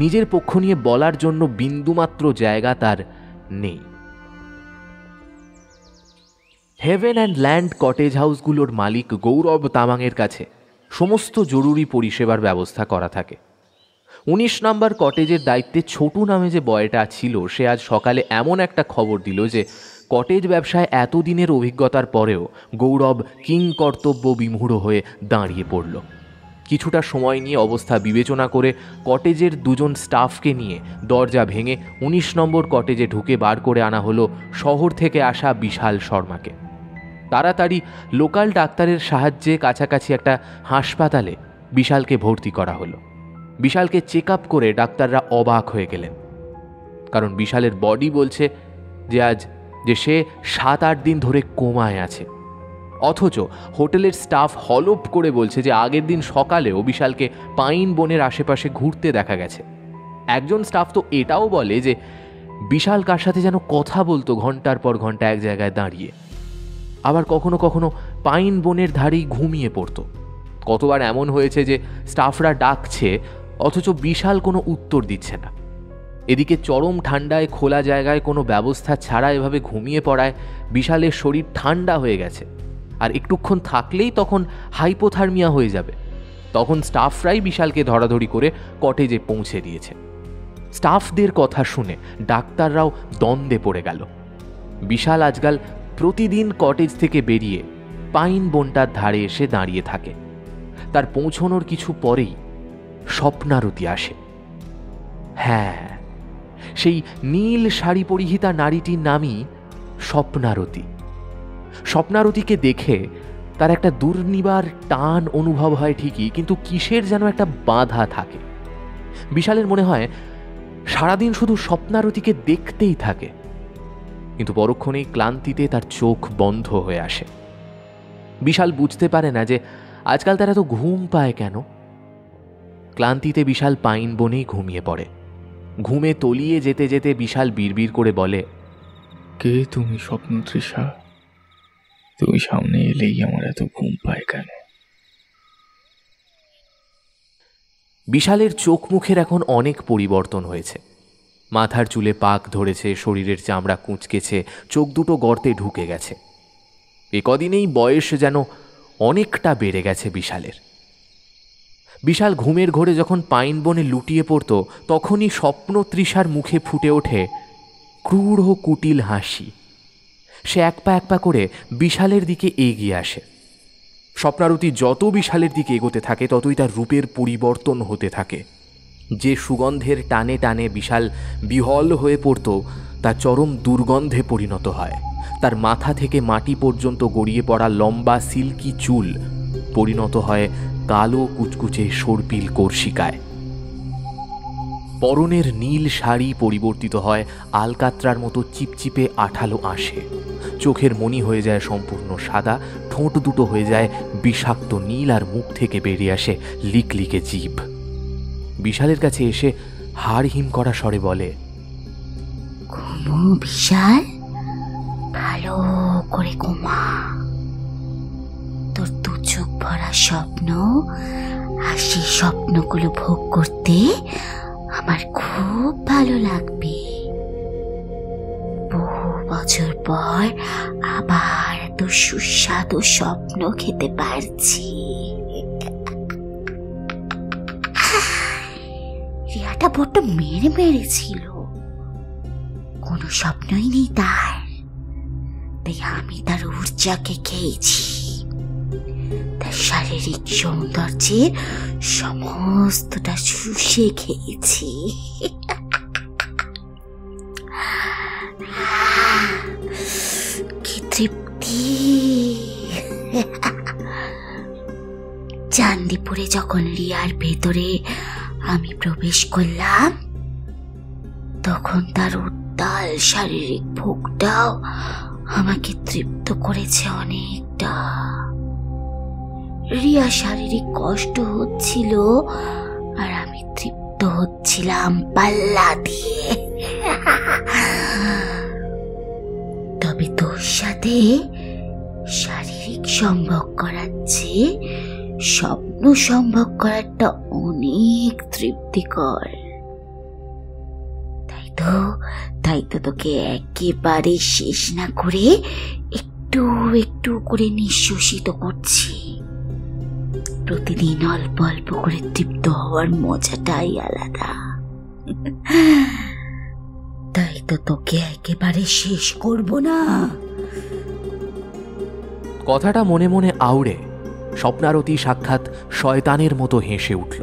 নিজের পক্ষ নিয়ে বলার জন্য বিন্দুমাত্র জায়গা তার নেই। হেভেন অ্যান্ড ল্যান্ড কটেজ হাউসগুলোর মালিক গৌরব তামাংয়ের কাছে সমস্ত জরুরি পরিষেবার ব্যবস্থা করা থাকে। 19 নম্বর কটেজের দায়িত্বে ছোটু নামে যে বয়টা ছিল, সে আজ সকালে এমন একটা খবর দিল যে কটেজ ব্যবসায় এতদিনের অভিজ্ঞতার পরেও গৌরব কিং কর্তব্য বিমূঢ় হয়ে দাঁড়িয়ে পড়ল। কিছুটা সময় নিয়ে অবস্থা বিবেচনা করে কটেজের 2 জন স্টাফকে নিয়ে দরজা ভেঙে 19 নম্বর কটেজে ঢুকে বার করে আনা হলো শহর থেকে আসা বিশাল শর্মাকে। তাড়াতাড়ি লোকাল ডাক্তারের সাহায্যে কাছাকাছি একটা হাসপাতালে বিশালকে ভর্তি করা হলো। বিশালকে চেক আপ করে ডাক্তাররা অবাক হয়ে গেলেন, কারণ বিশালের বডি বলছে যে সে 7-8 দিন ধরে কোমায় আছে। অথচ হোটেলের স্টাফ হলপ করে বলছে যে আগের দিন সকালেও বিশালকে পাইন বনের আশেপাশে ঘুরতে দেখা গেছে। একজন স্টাফ তো এটাও বলে যে বিশাল কার সাথে যেন কথা বলতো ঘন্টার পর ঘন্টা এক জায়গায় দাঁড়িয়ে। আবার কখনো কখনো পাইন বনের ধারেই ঘুমিয়ে পড়তো। কতবার এমন হয়েছে যে স্টাফরা ডাকছে অথচ বিশাল কোনো উত্তর দিচ্ছে না। এদিকে চরম ঠান্ডায় খোলা জায়গায় কোনো ব্যবস্থা ছাড়া এভাবে ঘুমিয়ে পড়ায় বিশালের শরীর ঠান্ডা হয়ে গেছে, আর একটুক্ষণ থাকলেই তখন হাইপোথার্মিয়া হয়ে যাবে। তখন স্টাফরাই বিশালকে ধরাধরি করে কটেজে পৌঁছে দিয়েছে। স্টাফদের কথা শুনে ডাক্তাররাও দ্বন্দ্বে পড়ে গেল। বিশাল আজকাল প্রতিদিন কটেজ থেকে বেরিয়ে পাইন বনটার ধারে এসে দাঁড়িয়ে থাকে। তার পৌঁছানোর কিছু পরেই স্বপ্নারতি আসে। হ্যাঁ, সেই নীল শাড়ি পরিহিতা নারীটির নামই স্বপ্নারতি। স্বপ্নারতিকে দেখে তার একটা দুর্নিবার টান অনুভব হয় ঠিকই, কিন্তু কিসের যেন একটা বাধা থাকে। বিশালের মনে হয় সারাদিন শুধু স্বপ্নারতিকে দেখতেই থাকে, কিন্তু পরক্ষণেই ক্লান্তিতে তার চোখ বন্ধ হয়ে আসে। বিশাল বুঝতে পারে না যে আজকাল তার এত ঘুম পায় কেন। ক্লান্তিতে বিশাল পাইন বনেই ঘুমিয়ে পড়ে। ঘুমে তলিয়ে যেতে যেতে বিশাল বিড়বিড় করে বলে, কে তুমি স্বপ্নতৃষা? তুমি সামনে এলেই আমার এত ঘুম পায় কেন? বিশালের চোখ মুখের এখন অনেক পরিবর্তন হয়েছে। মাথার চুলে পাক ধরেছে, শরীরের চামড়া কুঁচকেছে, চোখ দুটো গর্তে ঢুকে গেছে। এ কদিনেই বয়স যেন অনেকটা বেড়ে গেছে বিশালের। বিশাল ঘুমের ঘোরে যখন পাইন বনে লুটিয়ে পড়ত, তখনই স্বপ্নতৃষার মুখে ফুটে ওঠে ক্রূর ও কুটিল হাসি। সে এক পা করে বিশালের দিকে এগিয়ে আসে। স্বপ্নারতি যত বিশালের দিকে এগোতে থাকে ততই তার রূপের পরিবর্তন হতে থাকে। যে সুগন্ধের টানে টানে বিশাল বিহল হয়ে পড়ত, তা চরম দুর্গন্ধে পরিণত হয়। তার মাথা থেকে মাটি পর্যন্ত গড়িয়ে পড়া লম্বা সিল্কি চুল পরিণত হয় কালো কুচকুচে সর্পিল কর্ষিকায়। পরনের নীল শাড়ি পরিবর্তিত হয় আলকাত্রার মতো চিপচিপে আঠালো আঁশে। চোখের মণি হয়ে যায় সম্পূর্ণ সাদা, ঠোঁট দুটো হয়ে যায় বিষাক্ত নীল, আর মুখ থেকে বেরিয়ে আসে লিকলিকে জিভ। বিশালের কাছে এসে হাড় হিম করা স্বরে বলে, ঘুমো বিশাল, ভালো করে ঘুমা। তোর দু চোখ ভরা স্বপ্ন, আর সেই স্বপ্নগুলো ভোগ করতে আমার খুব ভালো লাগবে। বহু বছর পর আবার এত সুস্বাদু স্বপ্ন খেতে পারছি। রিয়াটা বড্ড মেরে মেরেছিল, কোনো স্বপ্নই নেই তাই আমি তার ঊর্জাকে খেয়েছি। তার শারীরিক সৌন্দর্যের সমস্তটা শুষে খেয়েছি। কি তৃপ্তি! চান্দিপুরে যখন রিয়ার ভেতরে আমি প্রবেশ করলাম, তখন তার উত্তাল শারীরিক ভোগটাও আমাকে তৃপ্ত করেছে অনেকটা। রিয়া শারীরিক কষ্ট হচ্ছিল, আর আমি তৃপ্ত হচ্ছিলাম পাল্লা দিয়ে। তবে তোর সাথে শারীরিক সম্ভোগ করার চেয়ে স্বপ্ন সম্ভোগ করাটা অনেক তৃপ্তিকর। তাই তো তোকে একেবারে শেষ না করে একটু একটু করে নিঃশ্বসিত করছি। প্রতিদিন অল্প অল্প করে তৃপ্ত হওয়ার মজাটাই আলাদা। তাই তো তোকে একেবারে শেষ করব না। কথাটা মনে মনে আউড়ে স্বপ্নারতি সাক্ষাৎ শয়তানের মতো হেসে উঠল।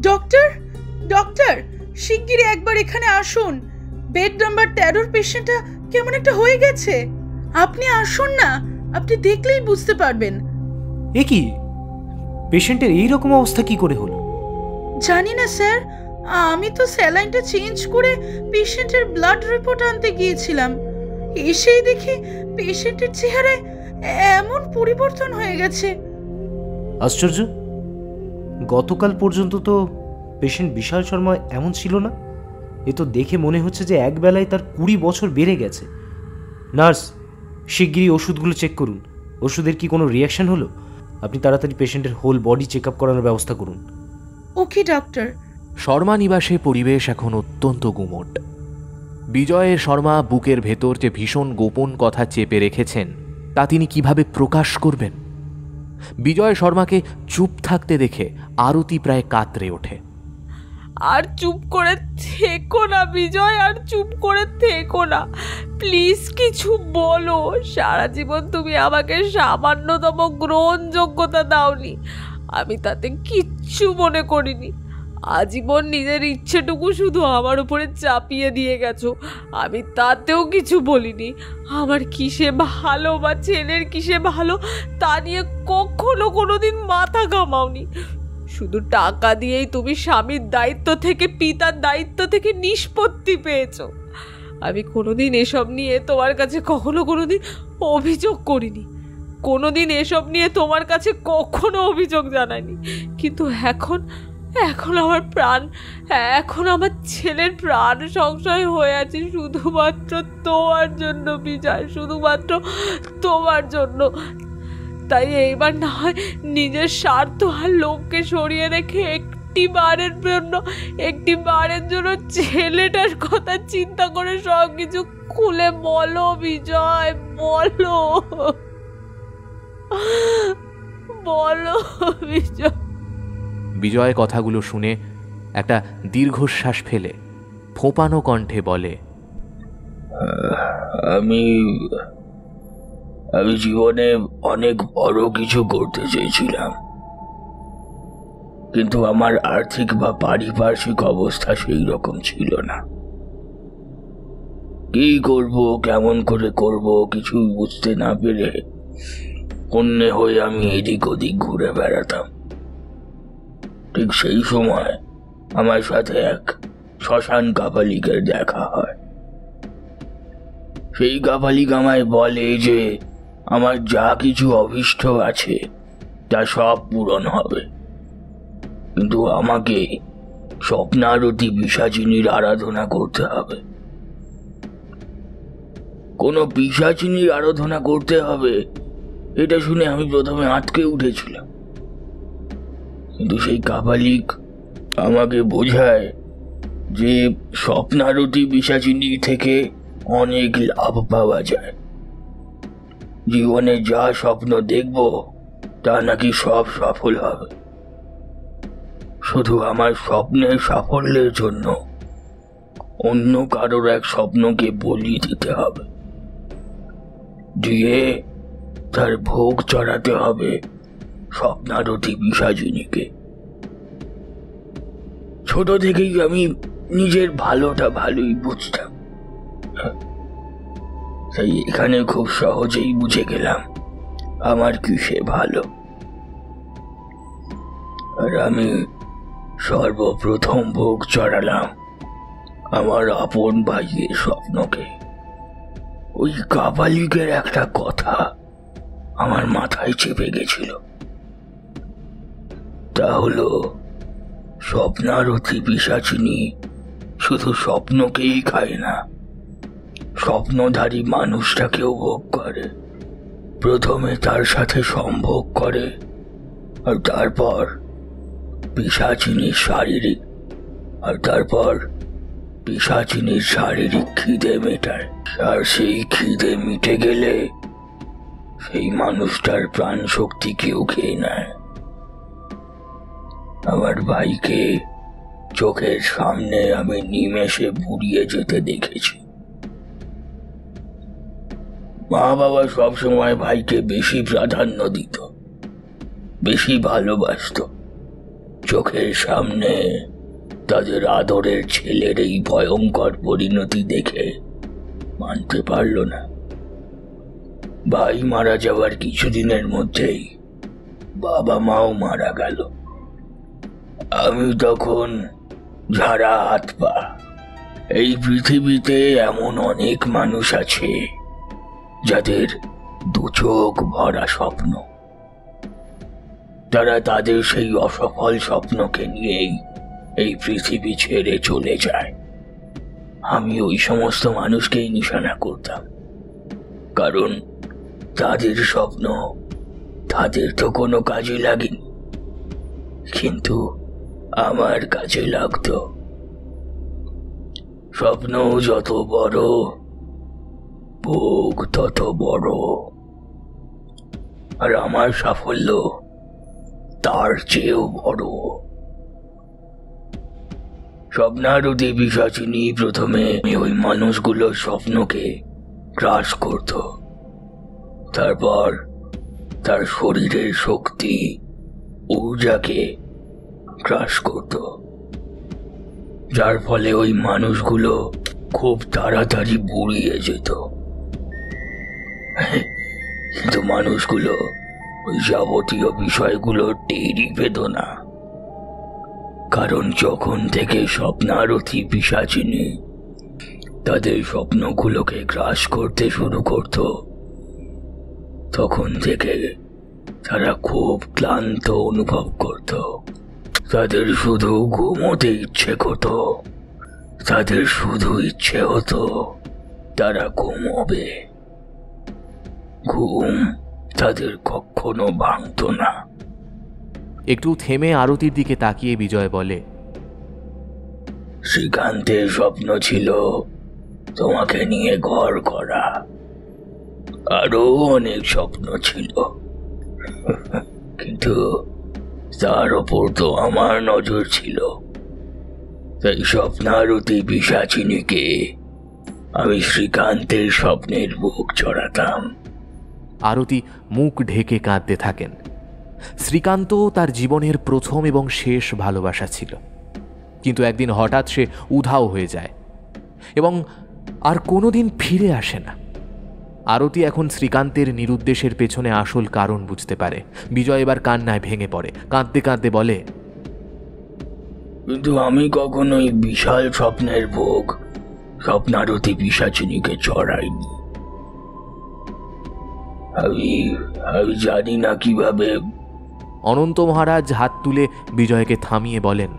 ডক্টর, ডক্টর, শিগগিরই একবার এখানে আসুন। বেড নাম্বার 13 পেশেন্টটা কেমন একটা হয়ে গেছে। আপনি আসুন না, আপনি দেখলেই বুঝতে পারবেন। এ কি, পেশেন্টের এই রকম অবস্থা কি করে হলো? জানি না স্যার, আমি তো স্যালাইনটা চেঞ্জ করে পেশেন্টের ব্লাড রিপোর্ট আনতে গিয়েছিলাম। এসেই দেখি পেশেন্টের চেহারায় এমন পরিবর্তন হয়ে গেছে। আশ্চর্য, গতকাল পর্যন্ত তো পেশেন্ট বিশাল শর্মা এমন ছিল না। এ তো দেখে মনে হচ্ছে যে এক বেলায় তার 20 বছর বেড়ে গেছে। নার্স, শিগগিরই ওষুধগুলো চেক করুন। ওষুধের কি কোনো রিয়াকশন হলো? আপনি তাড়াতাড়ি পেশেন্টের হোল বডি চেক আপ করানোর ব্যবস্থা করুন। ওকে ডক্টর। শর্মা নিবাসে পরিবেশ এখন অত্যন্ত গুমোট। বিজয় শর্মা বুকের ভেতর যে ভীষণ গোপন কথা চেপে রেখেছেন তা তিনি কিভাবে প্রকাশ করবেন? বিজয় শর্মাকে চুপ থাকতে দেখে আরতি প্রায় কাতরে ওঠে। আর চুপ করে থেকো না বিজয়, আর চুপ করে থেকো না, প্লিজ কিছু বলো। সারা জীবন তুমি আমাকে সামান্যতম গ্রহণযোগ্যতা দাওনি, আমি তাতে কিচ্ছু মনে করিনি। আজীবন নিজের ইচ্ছেটুকু শুধু আমার উপরে চাপিয়ে দিয়ে গেছো, আমি তাতেও কিছু বলিনি। আমার কিসে ভালো বা ছেলের কিসে ভালো তা নিয়ে কখনো কোনোদিন মাথা ঘামাওনি। শুধু টাকা দিয়েই তুমি স্বামীর দায়িত্ব থেকে, পিতার দায়িত্ব থেকে নিষ্পত্তি পেয়েছো। আমি কোনোদিন এসব নিয়ে তোমার কাছে কখনো কোনোদিন অভিযোগ করিনি, কোনোদিন এসব নিয়ে তোমার কাছে কখনো অভিযোগ জানাইনি। কিন্তু এখন আমার প্রাণ, এখন আমার ছেলের প্রাণ সংশয় হয়ে আছে শুধুমাত্র তোমার জন্য বিজয়, শুধুমাত্র তোমার জন্য। তাই এইবার না হয় নিজের স্বার্থ আর লোককে সরিয়ে রেখে একটি বারের জন্য ছেলেটার কথা চিন্তা করে সব কিছু খুলে বলো বিজয়, বলো বিজয়। বিজয় কথাগুলো শুনে একটা দীর্ঘশ্বাস ফেলে ফোঁপানো কণ্ঠে বলে, আমি জীবনে অনেক বড় কিছু করতে চেয়েছিলাম, কিন্তু আমার আর্থিক বা পারিপার্শ্বিক অবস্থা সেই রকম ছিল না। কি করব, কেমন করে করব কিছু বুঝতে না পেরে অন্যে হয়ে আমি এদিক ওদিক ঘুরে বেড়াতাম। ঠিক সেই সময় আমার সাথে এক শ্মশান কাপালিকের দেখা হয়। সেই কাপালিক আমায় বলে যে আমার যা কিছু অভীষ্ট আছে তা সব পূরণ হবে, কিন্তু আমাকে স্বপ্নারতি পিশাচিনীর আরাধনা করতে হবে। কোনো পিশাচিনীর আরাধনা করতে হবে এটা শুনে আমি প্রথমে আটকে উঠেছিলাম, কিন্তু সেই কাপালিক আমাকে বোঝায় যে স্বপ্নারতি পিশাচিনী থেকে অনেক লাভ পাওয়া যায়। জীবনে যা স্বপ্ন দেখব তা নাকি সব সফল হবে। শুধু আমার স্বপ্নের সাফল্যের জন্য অন্য কারোর এক স্বপ্নকে বলি দিতে হবে, দিয়ে তার ভোগ চড়াতে হবে স্বপ্নারতি পিশাচিনীকে। ছোট থেকেই আমি নিজের ভালোটা ভালোই বুঝতাম, তাই এখানে খুব সহজেই বুঝে গেলাম আমার কিসে ভালো। আর আমি সর্বপ্রথম ভোগ চড়ালাম আমার আপন ভাইয়ের স্বপ্নকে। ওই কাপালিকের একটা কথা আমার মাথায় চেপে গেছিল, তা হলো স্বপ্নারতি পিশাচিনী শুধু স্বপ্নকেই খায় না, স্বপ্নধারী মানুষটাকেও ভোগ করে। প্রথমে তার সাথে সম্ভোগ করে, আর তারপর পিশাচিনীর শারীরিক খিদে মেটায়। আর সেই খিদে মিটে গেলে সেই মানুষটার প্রাণ শক্তি কেউ খেয়ে নেয়। আমার ভাইকে চোখের সামনে আমি নিমেষে বুড়িয়ে যেতে দেখেছি। মা বাবা সবসময় ভাইকে বেশি প্রাধান্য দিত, বেশি ভালোবাসত। চোখের সামনে তাদের আদরের ছেলের এই ভয়ঙ্কর পরিণতি দেখে মানতে পারল না। ভাই মারা যাওয়ার কিছুদিনের মধ্যেই বাবা মাও মারা গেল। আমি তখন ঝাড়া হাত পা। এই পৃথিবীতে এমন অনেক মানুষ আছে যাদের দু চোখ ভরা স্বপ্ন। তারা তাদের সেই অসফল স্বপ্নকে নিয়েই এই পৃথিবী ছেড়ে চলে যায়। আমি ওই সমস্ত মানুষকেই নিশানা করতাম, কারণ তাদের স্বপ্ন তাদের তো কোনো কাজে লাগেনি, কিন্তু আমার কাজে লাগতো। স্বপ্ন যত বড়, ভোগ তত বড়, আর আমার সাফল্য তার চেয়েও বড়। স্বপ্নারতি পিশাচিনী প্রথমে ওই মানুষগুলোর স্বপ্নকে গ্রাস করত, তারপর তার শরীরের শক্তি ঊর্জাকে গ্রাস করত, যার ফলে ওই মানুষগুলো খুব তাড়াতাড়ি বুড়িয়ে যেত। কিন্তু মানুষগুলো ওই যাবতীয় বিষয়গুলো টেরই পেত না, কারণ যখন থেকে স্বপ্নারতি পিশাচিনী তাদের স্বপ্নগুলোকে গ্রাস করতে শুরু করত, তখন থেকে তারা খুব ক্লান্ত অনুভব করত। তাদের শুধু ঘুমোতে ইচ্ছে করত, তাদের শুধু ইচ্ছে হতো তারা ঘুমোবে। ঘুম তাদের কখনো ভাঙত না। একটু থেমে আরতির দিকে তাকিয়ে বিজয় বলে, শ্রীকান্তের স্বপ্ন ছিল তোমাকে নিয়ে ঘর করা, আরো অনেক স্বপ্ন ছিল, কিন্তু তার ওপর তো আমার নজর ছিল। তাই স্বপ্নারতি পিশাচিনীকে আমি শ্রীকান্তের স্বপ্নের বুক চড়াতাম। আরতি মুখ ঢেকে কাঁদতে থাকেন। শ্রীকান্ত তার জীবনের প্রথম এবং শেষ ভালোবাসা ছিল, কিন্তু একদিন হঠাৎ সে উধাও হয়ে যায় এবং আর কোনোদিন ফিরে আসে না। আরতি এখন শ্রীকান্তের নিরুদ্দেশের পেছনে আসল কারণ বুঝতে পারে। বিজয় এবার কান্নায় ভেঙে পড়ে, কাঁদতে কাঁদতে বলে, কিন্তু আমি কখনোই বিশাল স্বপ্নের ভোগ স্বপ্নারতি পিশাচিনীকে চড়াইনি। আমি জানি না কিভাবে। অনন্ত মহারাজ হাত তুলে বিজয়কে থামিয়ে বলেন,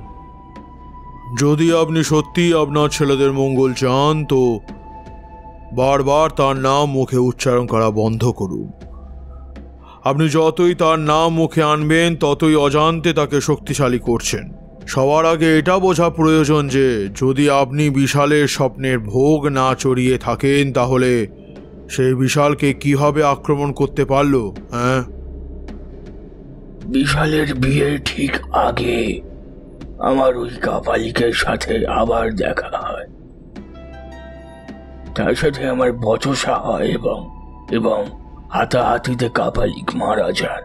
যদি আপনি সত্যি আপনার ছেলেদের মঙ্গল চান তো বারবার তার নাম মুখে উচ্চারণ করা বন্ধ করুন। আপনি যতই তার নাম মুখে আনবেন ততই অজান্তে তাকে শক্তিশালী করছেন। সবার আগে এটা বোঝা প্রয়োজন যে যদি আপনি বিশালের স্বপ্নের ভোগ না চড়িয়ে থাকেন তাহলে সেই বিশালকে কিভাবে আক্রমণ করতে পারল? হ্যাঁ, বিশালের বিয়ের ঠিক আগে আমার ওই কাপালিকের সাথে আবার দেখা হয়। তার সাথে আমার বচসা হয় এবং হাতাহাতিতে কাপালিক মারা যান।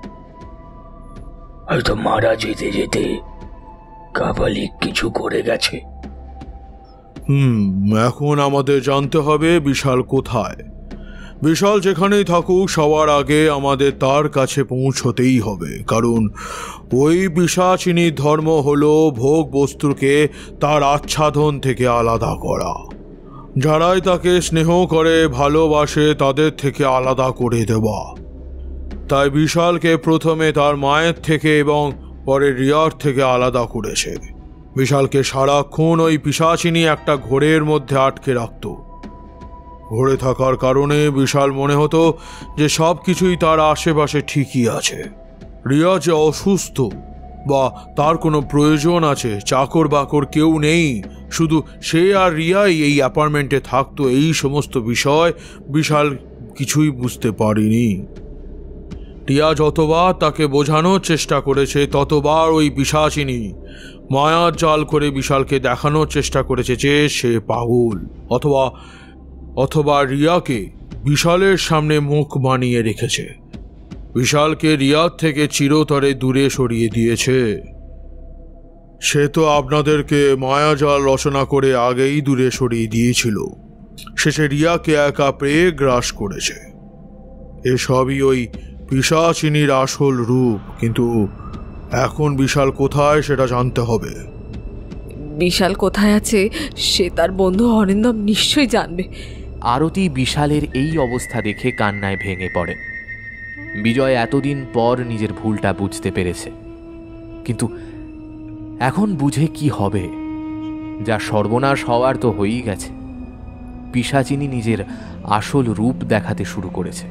হয়তো মারা যেতে যেতে কাপালিক কিছু করে গেছে। এখন আমাদের জানতে হবে বিশাল কোথায়। বিশাল যেখানেই থাকুক সবার আগে আমাদের তার কাছে পৌঁছতেই হবে, কারণ ওই পিশাচিনীর ধর্ম হলো ভোগ বস্তুকে তার আচ্ছাদন থেকে আলাদা করা। যারাই তাকে স্নেহ করে ভালোবাসে তাদের থেকে আলাদা করে দেওয়া। তাই বিশালকে প্রথমে তার মায়ের থেকে এবং পরে রিয়ার থেকে আলাদা করেছে। বিশালকে সারাক্ষণ ওই পিশাচিনী একটা ঘোরের মধ্যে আটকে রাখত। ঘোরে থাকার কারণে বিশাল মনে হতো যে সব কিছুই তার আশেপাশে ঠিকই আছে। রিয়া যে অসুস্থ বা তার কোনো প্রয়োজন আছে, চাকর বাকর কেউ নেই, শুধু সে আর রিয়াই এই অ্যাপার্টমেন্টে থাকতো, এই সমস্ত বিষয় বিশাল কিছুই বুঝতে পারেনি। রিয়া যতবার তাকে বোঝানোর চেষ্টা করেছে ততবার ওই পিশাচিনী মায়ার জাল করে বিশালকে দেখানোর চেষ্টা করেছে যে সে পাগল, অথবা রিয়াকে বিশালের সামনে মুখ বানিয়ে রেখেছে। বিশালকে রিয়ার থেকে চিরতরে দূরে সরিয়ে দিয়েছে। সে তো আপনাদেরকে মায়াজাল রচনা করে আগেই দূরে সরিয়ে দিয়েছিল। শেষে রিয়াকে একা পেয়ে গ্রাস করেছে। এসবই ওই পিশাচিনীর আসল রূপ, কিন্তু এখন বিশাল কোথায় সেটা জানতে হবে। বিশাল কোথায় আছে সে তার বন্ধু অরিন্দম নিশ্চয়ই জানবে। আরতি বিশালের এই অবস্থা দেখে কান্নায় ভেঙে পড়ে। বিজয় এতদিন পর নিজের ভুলটা বুঝতে পেরেছে, কিন্তু এখন বুঝে কি হবে? যা সর্বনাশ হওয়ার তো হয়েই গেছে। পিশাচিনী নিজের আসল রূপ দেখাতে শুরু করেছে।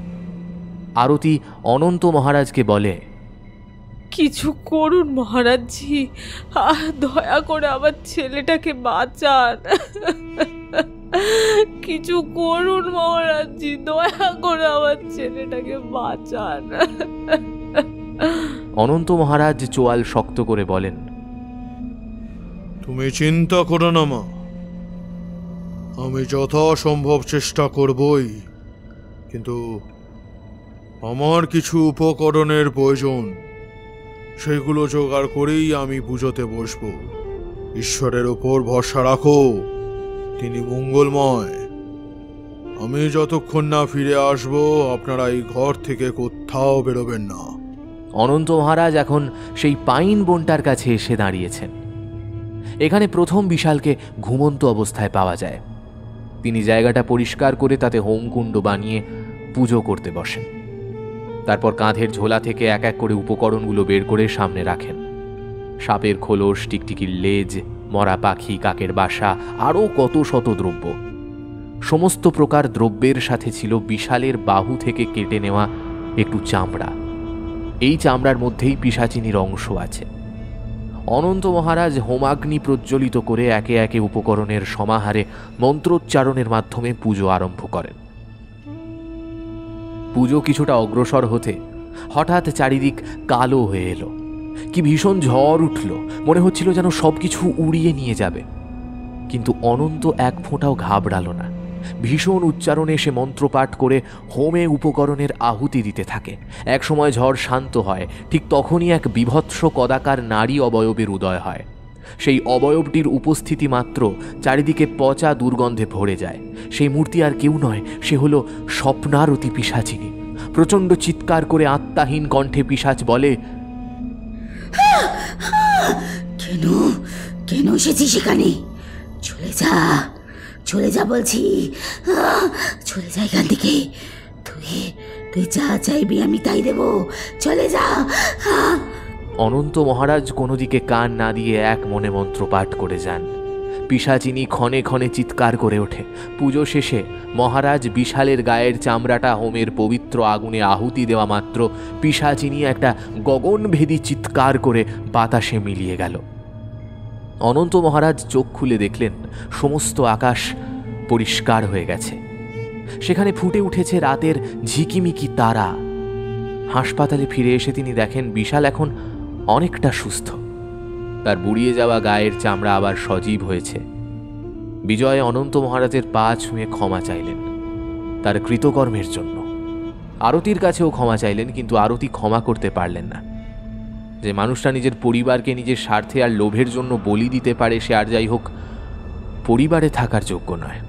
আরতি অনন্ত মহারাজকে বলে, কিছু করুন মহারাজজি, দয়া করে আমার ছেলেটাকে বাঁচান। কিছু করুন মহারাজজি, দয়া করে আমার ছেলেটাকে বাঁচান। অনন্ত মহারাজ চোয়াল শক্ত করে বলেন, তুমি চিন্তা করো না মা, আমি যথাসম্ভব চেষ্টা করবই, কিন্তু আমার কিছু উপকরণের প্রয়োজন। সেগুলো জোগাড় করেই আমি পুজোতে বসব। ঈশ্বরের ওপর ভরসা রাখো, তিনি মঙ্গলময়। আমি যতক্ষণ না ফিরে আসব আপনারা এই ঘর থেকে কোথাও বেরোবেন না। অনন্ত মহারাজ এখন সেই পাইন বনটার কাছে এসে দাঁড়িয়েছেন। এখানে প্রথম বিশালকে ঘুমন্ত অবস্থায় পাওয়া যায়। তিনি জায়গাটা পরিষ্কার করে তাতে হোমকুণ্ড বানিয়ে পুজো করতে বসেন। তারপর কাঁধের ঝোলা থেকে এক এক করে উপকরণগুলো বের করে সামনে রাখেন। সাপের খোলস, টিকটিকির লেজ, মরা পাখি, কাকের বাসা, আরও কত শত দ্রব্য। সমস্ত প্রকার দ্রব্যের সাথে ছিল বিশালের বাহু থেকে কেটে নেওয়া একটু চামড়া। এই চামড়ার মধ্যেই পিশাচিনীর অংশ আছে। অনন্ত মহারাজ হোমাগ্নি প্রজ্বলিত করে একে একে উপকরণের সমাহারে মন্ত্রোচ্চারণের মাধ্যমে পুজো আরম্ভ করেন। পুজো কিছুটা অগ্রসর হতে হঠাৎ চারিদিক কালো হয়ে এলো। কি ভীষণ ঝড় উঠল, মনে হচ্ছিল যেন সবকিছু উড়িয়ে নিয়ে যাবে। কিন্তু অনন্ত এক ফোঁটাও ঘাবড়ালো না। ভীষণ উচ্চারণে সে মন্ত্রপাঠ করে হোমে উপকরণের আহুতি দিতে থাকে। এক সময় ঝড় শান্ত হয়, ঠিক তখনই এক বিভৎস কদাকার নারী অবয়বের উদয় হয়। সেই অবয়বটির উপস্থিতি মাত্র চারিদিকে পচা দুর্গন্ধে ভরে যায়। সেই মূর্তি আর কেউ নয়, সে হলো স্বপ্নারতি পিশাচিনী। প্রচণ্ড চিৎকার করে আত্মাহীন কণ্ঠে পিশাচ বলে, কেন কেন এসেছিস সেখানে? চলে যা, চলে যা বলছি, চলে যা এখান থেকে। তুই যা চাইবি আমি তাই দেব, চলে যা। অনন্ত মহারাজ কোনো দিকে কান না দিয়ে এক মনে মন্ত্র পাঠ করে যান। পিশাচিনী ক্ষণে ক্ষণে চিৎকার করে ওঠে। পুজো শেষে মহারাজ বিশালের গায়ের চামড়াটা হোমের পবিত্র আগুনে আহুতি দেওয়া মাত্র পিশাচিনী একটা গগনভেদী চিৎকার করে বাতাসে মিলিয়ে গেল। অনন্ত মহারাজ চোখ খুলে দেখলেন সমস্ত আকাশ পরিষ্কার হয়ে গেছে। সেখানে ফুটে উঠেছে রাতের ঝিকিমিকি তারা। হাসপাতালে ফিরে এসে তিনি দেখেন বিশাল এখন অনেকটা সুস্থ। তার বুড়িয়ে যাওয়া গায়ের চামড়া আবার সজীব হয়েছে। বিজয় অনন্ত মহারাজের পা ছুঁয়ে ক্ষমা চাইলেন তার কৃতকর্মের জন্য। আরতির কাছেও ক্ষমা চাইলেন, কিন্তু আরতি ক্ষমা করতে পারলেন না। যে মানুষটা নিজের পরিবারকে নিজের স্বার্থে আর লোভের জন্য বলি দিতে পারে, সে আর যাই হোক পরিবারে থাকার যোগ্য নয়।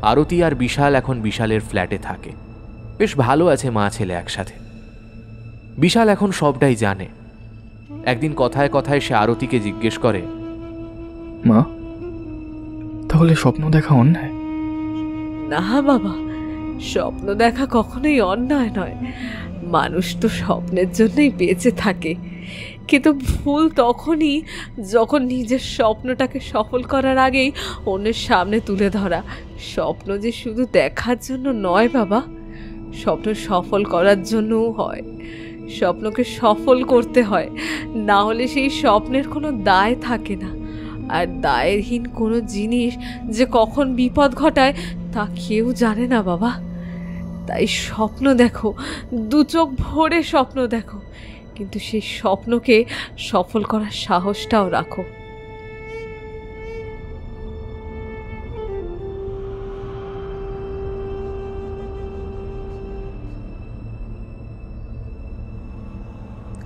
আরতি আর বিশাল এখন বিশালের ফ্ল্যাটে থাকে। বেশ ভালো আছে মা ছেলে একসাথে। বিশাল এখন সবটাই জানে। একদিন কথায় কথায় সে আরতিকে জিজ্ঞেস করে, মা, তাহলে স্বপ্ন দেখা অন্যায়? না বাবা, স্বপ্ন দেখা কখনোই অন্যায় নয়। মানুষ তো স্বপ্নের জন্যই বেঁচে থাকে, কিন্তু ভুল তখনই যখন নিজের স্বপ্নটাকে সফল করার আগেই অন্যের সামনে তুলে ধরা। স্বপ্ন যে শুধু দেখার জন্য নয় বাবা, স্বপ্ন সফল করার জন্যও হয়। স্বপ্নকে সফল করতে হয়, না হলে সেই স্বপ্নের কোনো দায় থাকে না। আর দায়হীন কোনো জিনিস যে কখন বিপদ ঘটায় তা কেউ জানে না বাবা। তাই স্বপ্ন দেখো, দু চোখ ভরে স্বপ্ন দেখো, কিন্তু সেই স্বপ্নকে সফল করার সাহসটাও রাখো।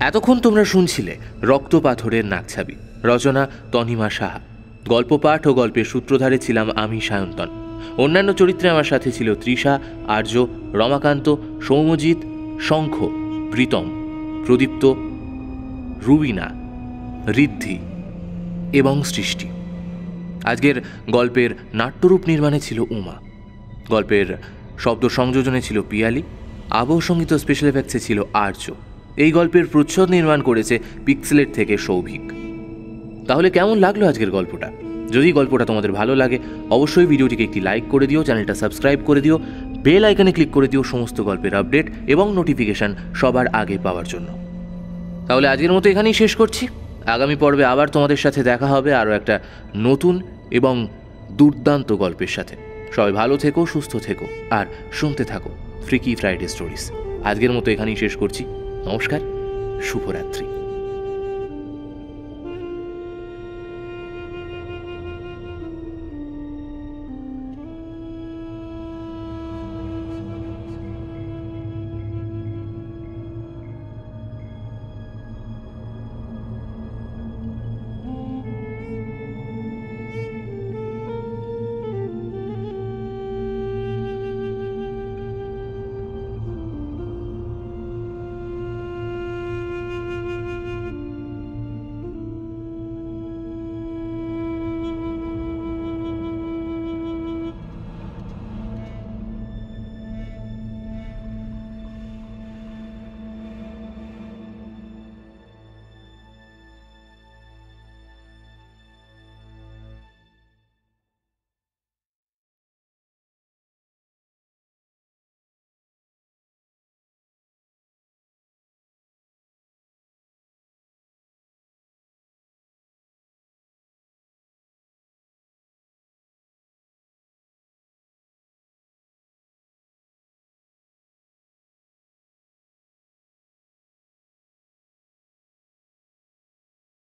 এতক্ষণ তোমরা শুনছিলে রক্তপাথরের নাকছাবি, রচনা তনিমা সাহা। গল্প পাঠ ও গল্পের সূত্রধারে ছিলাম আমি সায়ন্তন। অন্যান্য চরিত্রে আমার সাথে ছিল তৃষা, আর্য, রমাকান্ত, সৌম্যজিৎ, শঙ্খ, প্রীতম, প্রদীপ্ত, রুবিনা, ঋদ্ধি এবং সৃষ্টি। আজকের গল্পের নাট্যরূপ নির্মাণে ছিল উমা, গল্পের শব্দ সংযোজনে ছিল পিয়ালি, আবহ সঙ্গীত স্পেশাল এফেক্টসে ছিল আর্য। এই গল্পের প্রচ্ছদ নির্মাণ করেছে পিক্সেলেট থেকে সৌভিক। তাহলে কেমন লাগলো আজকের গল্পটা? যদি গল্পটা তোমাদের ভালো লাগে অবশ্যই ভিডিওটিকে একটি লাইক করে দিও, চ্যানেলটা সাবস্ক্রাইব করে দিও, বেল আইকনে ক্লিক করে দিও সমস্ত গল্পের আপডেট এবং নোটিফিকেশান সবার আগে পাওয়ার জন্য। তাহলে আজকের মতো এখানেই শেষ করছি। আগামী পর্বে আবার তোমাদের সাথে দেখা হবে আরও একটা নতুন এবং দুর্দান্ত গল্পের সাথে। সবাই ভালো থেকো, সুস্থ থেকো আর শুনতে থাকো ফ্রিকি ফ্রাইডে স্টোরিজ। আজকের মতো এখানেই শেষ করছি। নমস্কার, শুভরাত্রি।